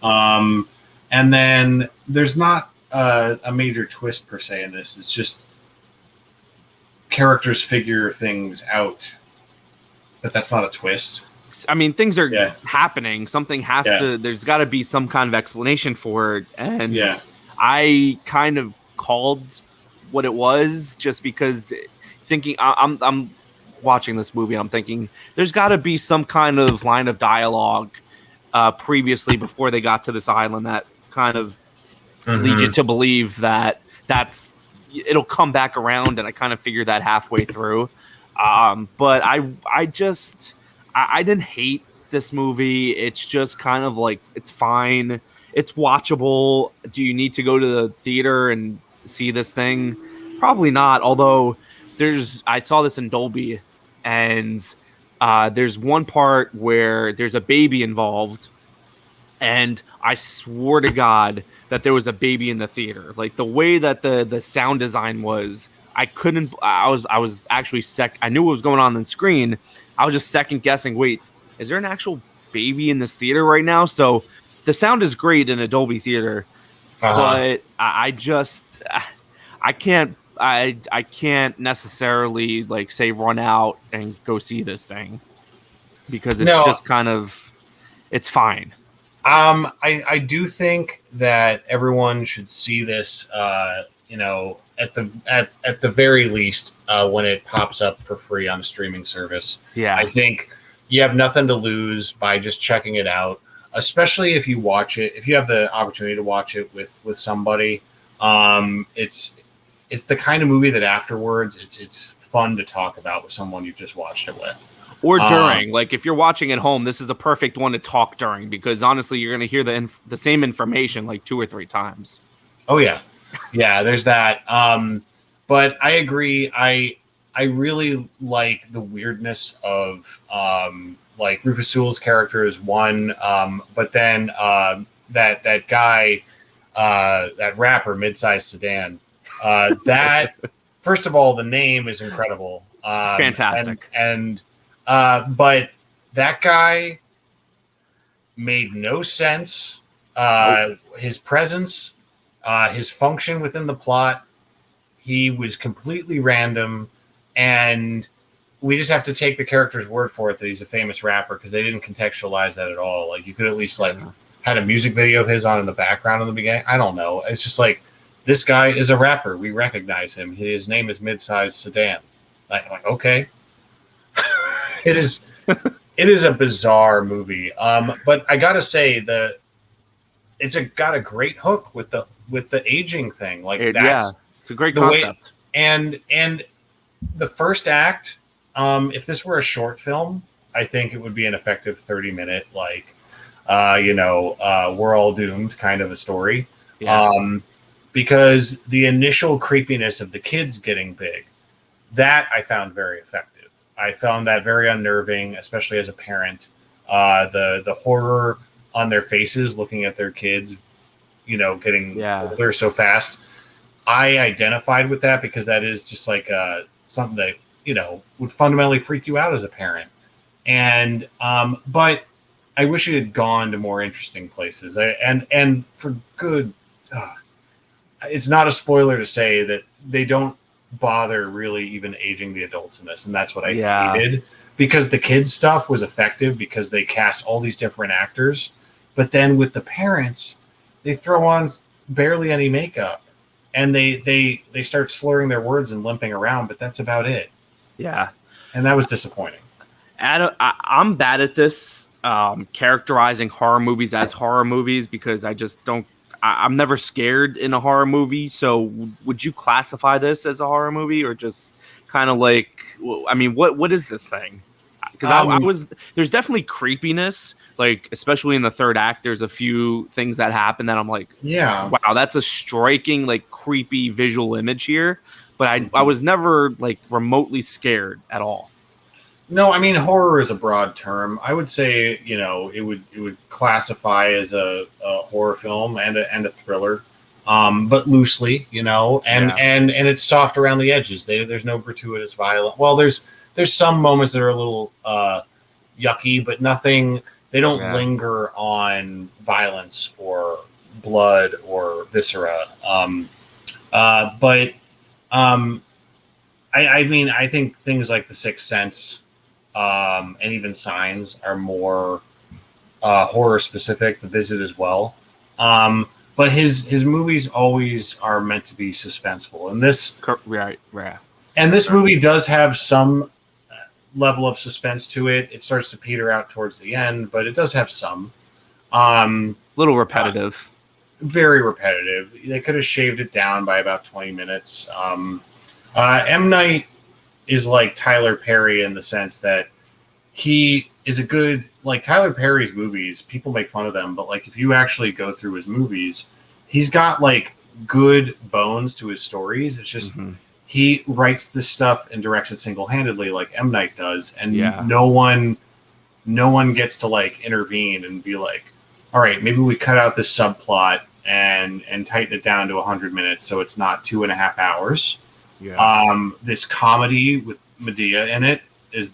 And then there's not a major twist per se in this. It's just characters figure things out, but that's not a twist. I mean, things are happening. Something has to. There's got to be some kind of explanation for it, and I kind of called what it was just because thinking I'm watching this movie. I'm thinking there's got to be some kind of line of dialogue previously before they got to this island that kind of leads you to believe that it'll come back around, and I kind of figured that halfway through. But I didn't hate this movie. It's just kind of like, it's fine. It's watchable. Do you need to go to the theater and see this thing? Probably not. Although I saw this in Dolby, and there's one part where there's a baby involved, and I swore to God that there was a baby in the theater. Like the way that the sound design was, I was actually I knew what was going on the screen. I was just second guessing. Wait, is there an actual baby in this theater right now? So the sound is great in a Dolby theater, but I can't necessarily like say run out and go see this thing because it's just kind of, it's fine. I do think that everyone should see this, at the very least, when it pops up for free on a streaming service. Yeah. I think you have nothing to lose by just checking it out, especially if you watch it. If you have the opportunity to watch it with somebody, it's the kind of movie that afterwards it's fun to talk about with someone you've just watched it with. Or during, like if you're watching at home, this is a perfect one to talk during, because honestly, you're going to hear the same information like 2 or 3 times. Oh yeah, yeah. There's that. But I agree. I really like the weirdness of like Rufus Sewell's character is one, but then that guy, that rapper, Mid-Sized Sedan. That first of all, the name is incredible. Fantastic. But that guy made no sense. His presence, his function within the plot, he was completely random, and we just have to take the character's word for it that he's a famous rapper, because they didn't contextualize that at all. Like, you could at least had a music video of his on in the background in the beginning. I don't know. It's just like, this guy is a rapper. We recognize him. His name is Mid-Sized Sedan. Like okay. It is a bizarre movie. But I gotta say it's got a great hook with the aging thing. Like it's a great concept. And the first act, if this were a short film, I think it would be an effective 30-minute, like we're all doomed kind of a story. Yeah. Because the initial creepiness of the kids getting big, that I found very effective. I found that very unnerving, especially as a parent. The horror on their faces looking at their kids, getting older so fast. I identified with that because that is just like something that, would fundamentally freak you out as a parent. And but I wish it had gone to more interesting places. And for good, it's not a spoiler to say that they don't bother really even aging the adults in this, and that's what I hated, because the kids stuff was effective because they cast all these different actors, but then with the parents, they throw on barely any makeup, and they start slurring their words and limping around, but that's about it. Yeah, and that was disappointing. I'm bad at this, characterizing horror movies as horror movies, because I just don't. I'm never scared in a horror movie. So would you classify this as a horror movie, or just kind of like, I mean, what is this thing? Because there's definitely creepiness, like, especially in the third act, there's a few things that happen that I'm like, wow, that's a striking, like, creepy visual image here. But I was never like remotely scared at all. No, I mean, horror is a broad term. I would say, it would classify as a horror film and a thriller, but loosely, and it's soft around the edges. There's no gratuitous violence. Well, there's some moments that are a little yucky, but nothing. They don't linger on violence or blood or viscera. But I mean, I think things like The Sixth Sense. And even Signs are more horror specific. The Visit as well, but his movies always are meant to be suspenseful. And this, And this movie does have some level of suspense to it. It starts to peter out towards the end, but it does have some. Little repetitive, very repetitive. They could have shaved it down by about 20 minutes. M. Night is like Tyler Perry in the sense that he is a good, like, Tyler Perry's movies, people make fun of them, but like if you actually go through his movies, he's got like good bones to his stories. It's just he writes this stuff and directs it single-handedly like M. Night does, and no one gets to like intervene and be like, all right, maybe we cut out this subplot and tighten it down to 100 minutes so it's not 2.5 hours. This comedy with Medea in it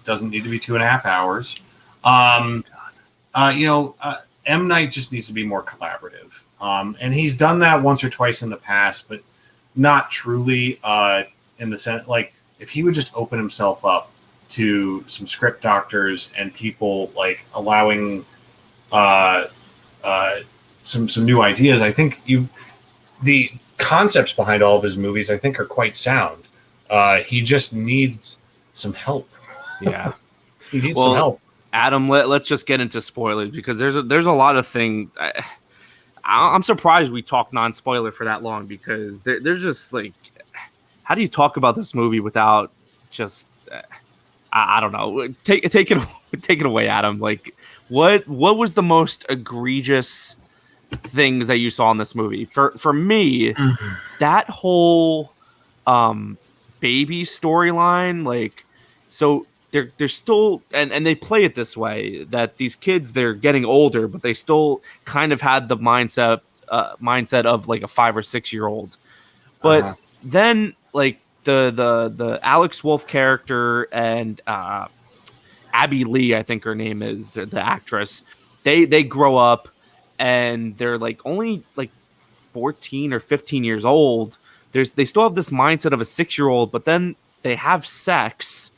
doesn't need to be 2.5 hours. M. Night just needs to be more collaborative. And he's done that once or twice in the past, but not truly in the sense, like, if he would just open himself up to some script doctors and people like allowing some new ideas, I think the concepts behind all of his movies, I think, are quite sound. He just needs some help. Yeah. He needs some help. Adam, let's just get into spoilers, because there's a lot of things. I'm surprised we talked non-spoiler for that long, because there's just like, how do you talk about this movie without just I don't know. Take it away, Adam. Like, what was the most egregious things that you saw in this movie? For me, that whole baby storyline, like, so they're still, and they play it this way, that these kids, they're getting older, but they still kind of had the mindset of like a 5 or 6 year old. But then, like, the Alex Wolff character and Abby Lee, I think her name is, the actress, they grow up and they're like only like 14 or 15 years old. They still have this mindset of a 6-year-old, but then they have sex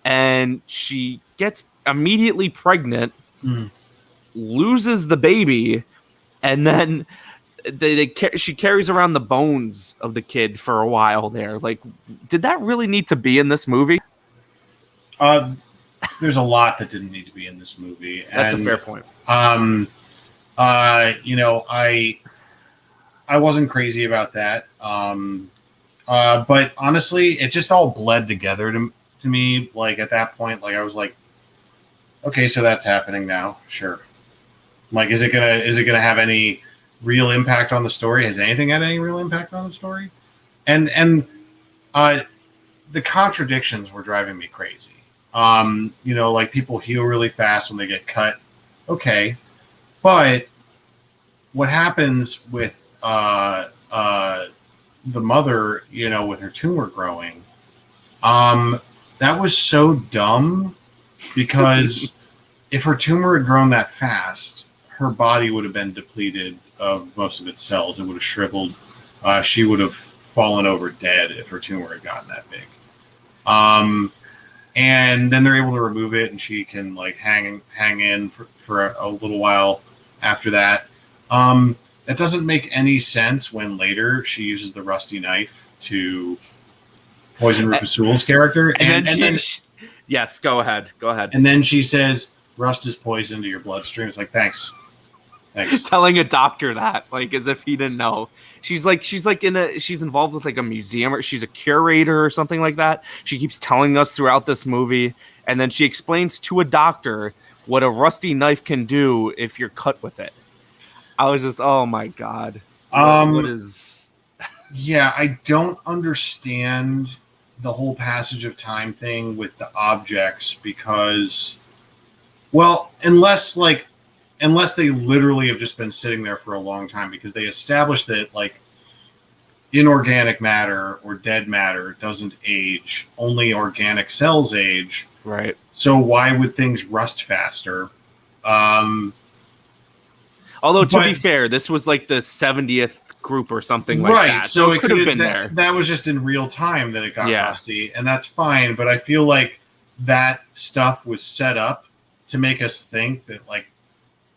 and she gets immediately pregnant, loses the baby, and then she carries around the bones of the kid for a while there. Like, did that really need to be in this movie? There's a lot that didn't need to be in this movie. That's a fair point. You know, I wasn't crazy about that. But honestly, it just all bled together to me. Like, at that point, like, I was like, okay, so that's happening now. Sure. Like, is it gonna have any real impact on the story? Has anything had any real impact on the story? And the contradictions were driving me crazy. You know, like, people heal really fast when they get cut. Okay. But what happens with the mother, you know, with her tumor growing, that was so dumb, because if her tumor had grown that fast, her body would have been depleted of most of its cells. It would have shriveled. She would have fallen over dead if her tumor had gotten that big. And then they're able to remove it, and she can, like, hang in for a little while after that. That doesn't make any sense when later she uses the rusty knife to poison Rufus Sewell's character. And then yes, go ahead. And then she says, "Rust is poison to your bloodstream." It's like, thanks. Telling a doctor that, like, as if he didn't know. She's involved with like a museum, or she's a curator or something like that. She keeps telling us throughout this movie, and then she explains to a doctor what a rusty knife can do if you're cut with it. I was just, oh my god. What is? Yeah, I don't understand the whole passage of time thing with the objects, because, well, unless they literally have just been sitting there for a long time, because they established that, like, inorganic matter or dead matter doesn't age. Only organic cells age. Right. So why would things rust faster? Although, to be fair, this was like the 70th group or something like that. So it could have been there. That was just in real time that it got rusty, and that's fine. But I feel like that stuff was set up to make us think that, like,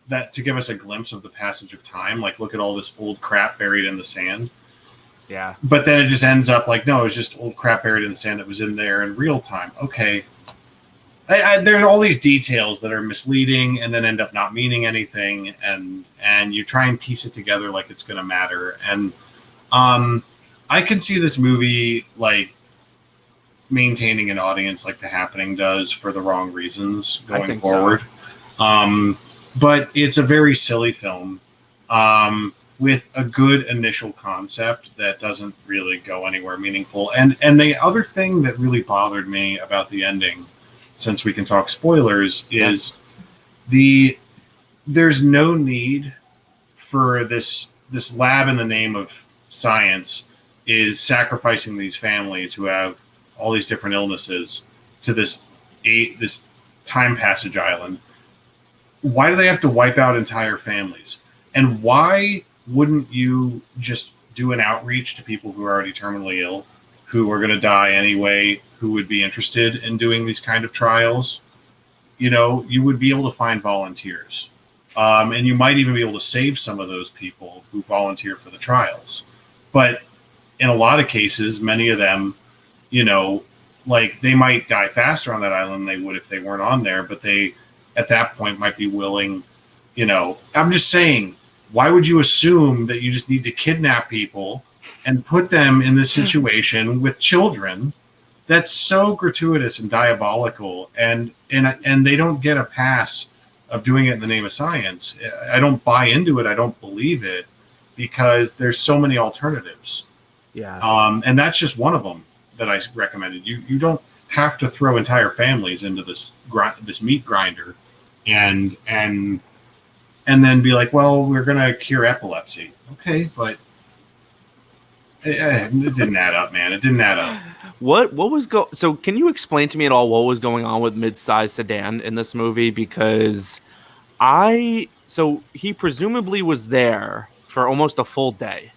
that, to give us a glimpse of the passage of time. Like, look at all this old crap buried in the sand. Yeah. But then it just ends up like, no, it was just old crap buried in the sand that was in there in real time. Okay. There are all these details that are misleading and then end up not meaning anything, and you try and piece it together like it's going to matter. And I can see this movie, like, maintaining an audience like The Happening does for the wrong reasons going forward. So. But it's a very silly film with a good initial concept that doesn't really go anywhere meaningful. And the other thing that really bothered me about the ending, since we can talk spoilers, is there's no need for this lab in the name of science is sacrificing these families who have all these different illnesses to this time passage island. Why do they have to wipe out entire families? And why wouldn't you just do an outreach to people who are already terminally ill, who are going to die anyway, who would be interested in doing these kind of trials? You know, you would be able to find volunteers. And you might even be able to save some of those people who volunteer for the trials. But in a lot of cases, many of them, you know, like they might die faster on that island than they would if they weren't on there, but they at that point might be willing, you know. I'm just saying, why would you assume that you just need to kidnap people and put them in this situation with children? That's so gratuitous and diabolical, and they don't get a pass of doing it in the name of science. I don't buy into it. I don't believe it because there's so many alternatives. Yeah. And that's just one of them that I recommended. You don't have to throw entire families into this meat grinder and then be like, well, we're going to cure epilepsy. Okay, but it didn't add up, man. It didn't add up. What was so can you explain to me at all what was going on with Mid-Size Sedan in this movie? Because so he presumably was there for almost a full day.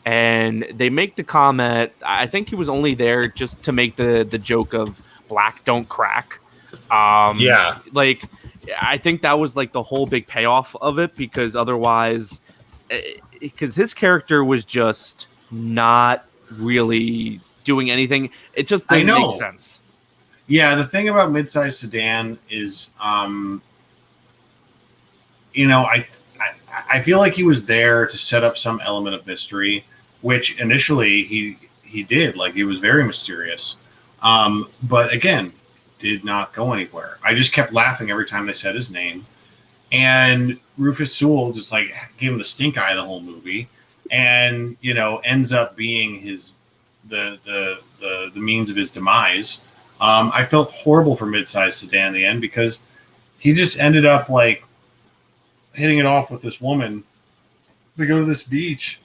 And they make the comment, I think he was only there just to make the joke of black don't crack. Yeah. Like, I think that was like the whole big payoff of it, because otherwise, because his character was just not really doing anything. It just didn't make sense. Yeah, the thing about Mid-Size Sedan is, you know, I feel like he was there to set up some element of mystery, which initially he did. Like, he was very mysterious. But again, did not go anywhere. I just kept laughing every time they said his name. And Rufus Sewell just like gave him the stink eye the whole movie, and you know, ends up being the means of his demise. I felt horrible for Mid-Size Sedan in the end because he just ended up like hitting it off with this woman to go to this beach.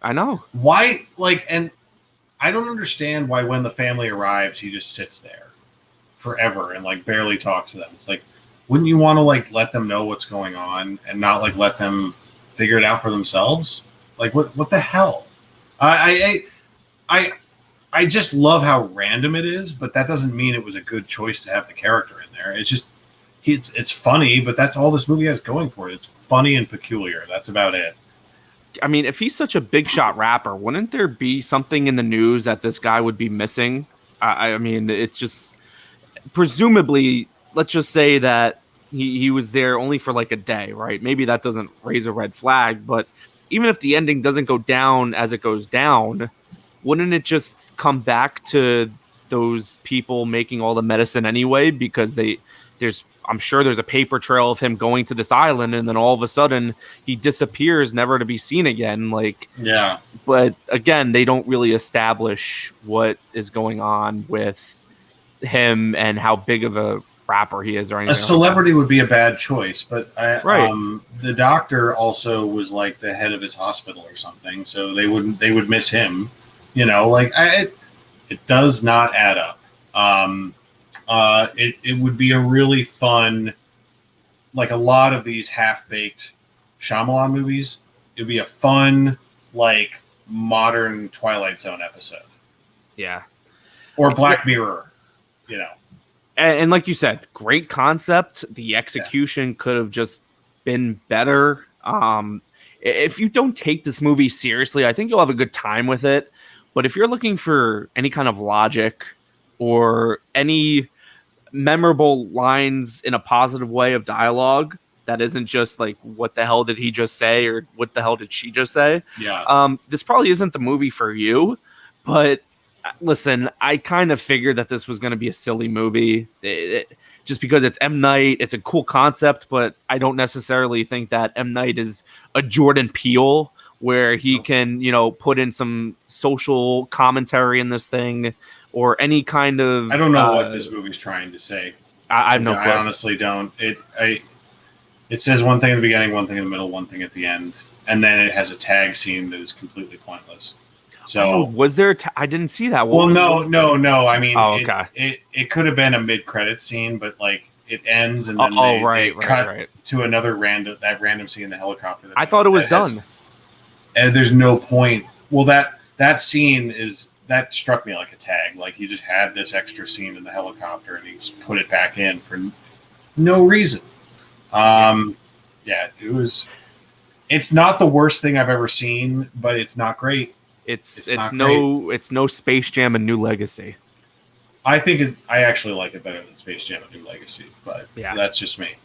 I know. Why, like, and I don't understand why when the family arrives, he just sits there forever and like barely talks to them. It's like, wouldn't you want to like let them know what's going on and not like let them figure it out for themselves? Like, what the hell? I just love how random it is, but that doesn't mean it was a good choice to have the character in there. It's just, it's funny, but that's all this movie has going for it. It's funny and peculiar. That's about it. I mean, if he's such a big shot rapper, wouldn't there be something in the news that this guy would be missing? I mean, it's just presumably, let's just say that he was there only for like a day, right? Maybe that doesn't raise a red flag, but even if the ending doesn't go down as it goes down, wouldn't it just come back to those people making all the medicine anyway? Because I'm sure there's a paper trail of him going to this island, and then all of a sudden he disappears, never to be seen again. Like, yeah. But again, they don't really establish what is going on with him and how big of a rapper he is or anything. A celebrity like would be a bad choice, but right. The doctor also was like the head of his hospital or something, so they would miss him. You know, like it does not add up. It would be a really fun, like a lot of these half-baked Shyamalan movies, it'd be a fun, like, modern Twilight Zone episode. Yeah. Or Black Mirror, you know. And like you said, great concept. The execution could have just been better. If you don't take this movie seriously, I think you'll have a good time with it. But if you're looking for any kind of logic or any memorable lines in a positive way of dialogue that isn't just like, what the hell did he just say, or what the hell did she just say? Yeah. This probably isn't the movie for you, but listen, I kind of figured that this was going to be a silly movie just because it's M. Night. It's a cool concept, but I don't necessarily think that M. Night is a Jordan Peele where he can, you know, put in some social commentary in this thing or any kind of... I don't know what this movie's trying to say. I have no clue. I honestly don't. It says one thing in the beginning, one thing in the middle, one thing at the end, and then it has a tag scene that is completely pointless. So was there? I didn't see that. Well, no. I mean, okay. It could have been a mid-credit scene, but like it ends and then they cut to another random scene in the helicopter. I thought it was done. And there's no point. Well, that scene that struck me like a tag. Like he just had this extra scene in the helicopter and he just put it back in for no reason. Yeah, it was. It's not the worst thing I've ever seen, but it's not great. It's no Space Jam: A New Legacy. I think I actually like it better than Space Jam: A New Legacy, but that's just me.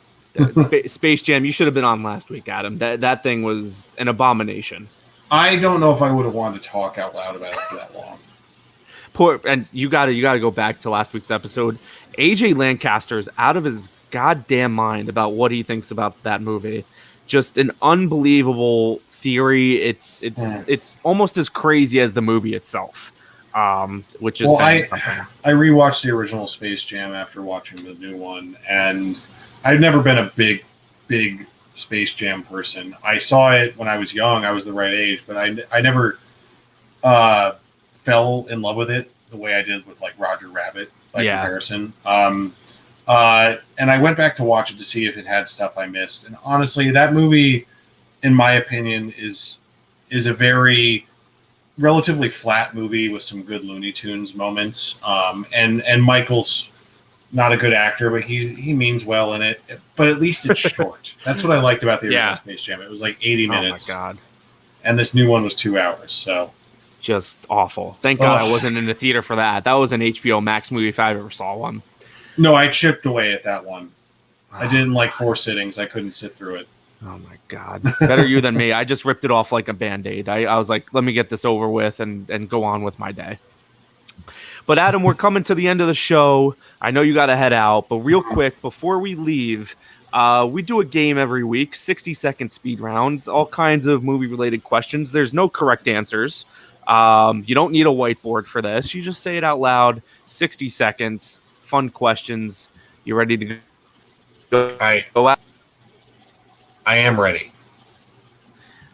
Space Jam, you should have been on last week, Adam. That thing was an abomination. I don't know if I would have wanted to talk out loud about it for that long. And you gotta go back to last week's episode. AJ Lancaster's out of his goddamn mind about what he thinks about that movie. Just an unbelievable theory. It's almost as crazy as the movie itself, which is saying something. I rewatched the original Space Jam after watching the new one, and I've never been a big Space Jam person. I saw it when I was young. I was the right age, but I never fell in love with it the way I did with like Roger Rabbit by comparison. And I went back to watch it to see if it had stuff I missed. And honestly, that movie, in my opinion, is a very relatively flat movie with some good Looney Tunes moments. And Michael's not a good actor, but he means well in it. But at least it's short. That's what I liked about the original Space Jam. It was like 80 minutes. Oh my god! And this new one was 2 hours. So just awful. Thank God I wasn't in the theater for that. That was an HBO Max movie if I ever saw one. No, I chipped away at that one. I did in like 4 sittings. I couldn't sit through it. Oh my God. Better you than me. I just ripped it off like a Band-Aid. I was like, let me get this over with and go on with my day. But Adam, we're coming to the end of the show. I know you got to head out, but real quick, before we leave, we do a game every week, 60-second speed rounds, all kinds of movie-related questions. There's no correct answers. You don't need a whiteboard for this. You just say it out loud, 60 seconds, fun questions. You ready to go out? I am ready.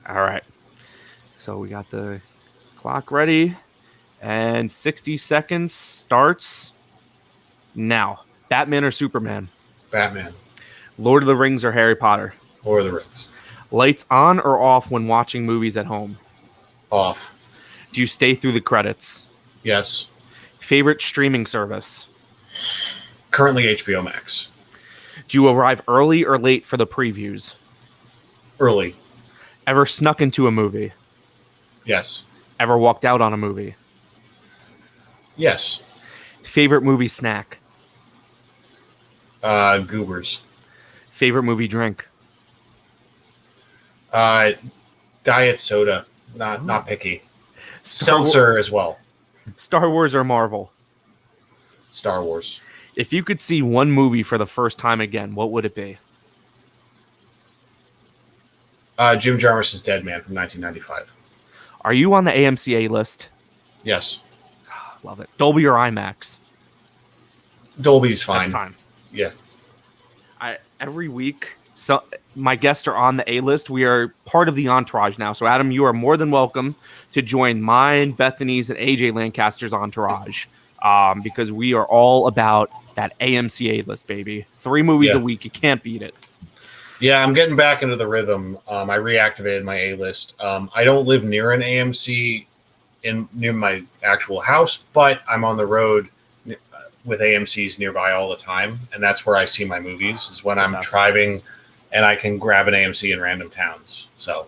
All right. So we got the clock ready, and 60 seconds starts now. Batman or Superman? Batman. Lord of the Rings or Harry Potter? Lord of the Rings. Lights on or off when watching movies at home? Off. Do you stay through the credits? Yes. Favorite streaming service? Currently HBO Max. Do you arrive early or late for the previews? Early. Ever snuck into a movie? Yes. Ever walked out on a movie? Yes. Favorite movie snack? Goobers. Favorite movie drink? Diet soda. Not picky. Seltzer as well. Star Wars or Marvel? Star Wars. If you could see one movie for the first time again, what would it be? Jim Jarmusch's Dead Man from 1995. Are you on the AMC list? Yes. Love it. Dolby or IMAX? Dolby's fine. That's time. Yeah. Every week, so my guests are on the A-list. We are part of the entourage now. So, Adam, you are more than welcome to join mine, Bethany's, and AJ Lancaster's entourage because we are all about that AMC A-list, baby. 3 movies a week. You can't beat it. Yeah, I'm getting back into the rhythm. I reactivated my A-list. I don't live near an AMC near my actual house, but I'm on the road with AMCs nearby all the time, and that's where I see my movies, is when I'm driving and I can grab an AMC in random towns. So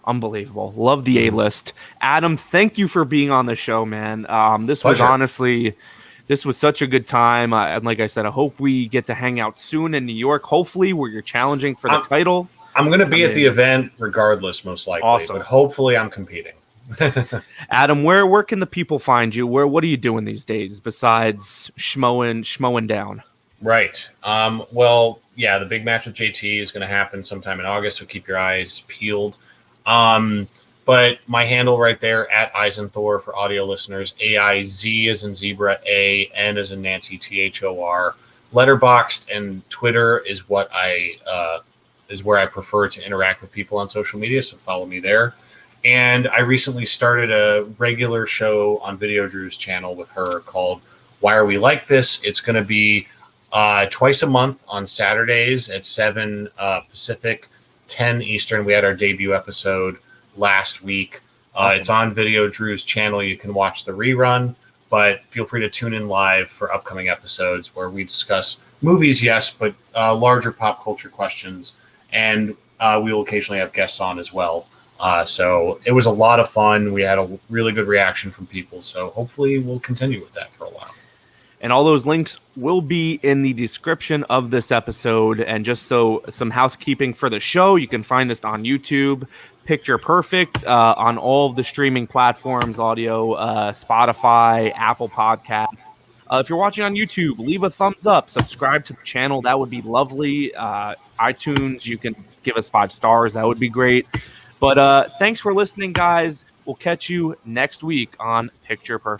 unbelievable. Love the A-list. Adam, thank you for being on the show, man. This Pleasure. was honestly... This was such a good time. And like I said, I hope we get to hang out soon in New York, hopefully, where you're challenging for the title. I'm going to be at the event regardless, most likely. Awesome. But hopefully I'm competing. Adam, where can the people find you? What are you doing these days besides schmoeing down? Right. Well, yeah, the big match with JT is going to happen sometime in August, so keep your eyes peeled. But my handle right there, at Eisenthor for audio listeners, AIZ as in zebra, AN as in Nancy, THOR. Letterboxd and Twitter is what is where I prefer to interact with people on social media, so follow me there. And I recently started a regular show on Video Drew's channel with her called Why Are We Like This? It's going to be twice a month on Saturdays at 7 Pacific, 10 Eastern. We had our debut episode last week. Awesome. It's on Video Drew's channel. You can watch the rerun, but feel free to tune in live for upcoming episodes where we discuss movies, yes, but larger pop culture questions. And we will occasionally have guests on as well. So it was a lot of fun. We had a really good reaction from people. So hopefully we'll continue with that for a while. And all those links will be in the description of this episode. And just so some housekeeping for the show, you can find us on YouTube, Picture Perfect, on all of the streaming platforms, audio, Spotify, Apple Podcasts. If you're watching on YouTube, leave a thumbs up, subscribe to the channel. That would be lovely. iTunes, you can give us 5 stars. That would be great. But thanks for listening, guys. We'll catch you next week on Picture Perfect.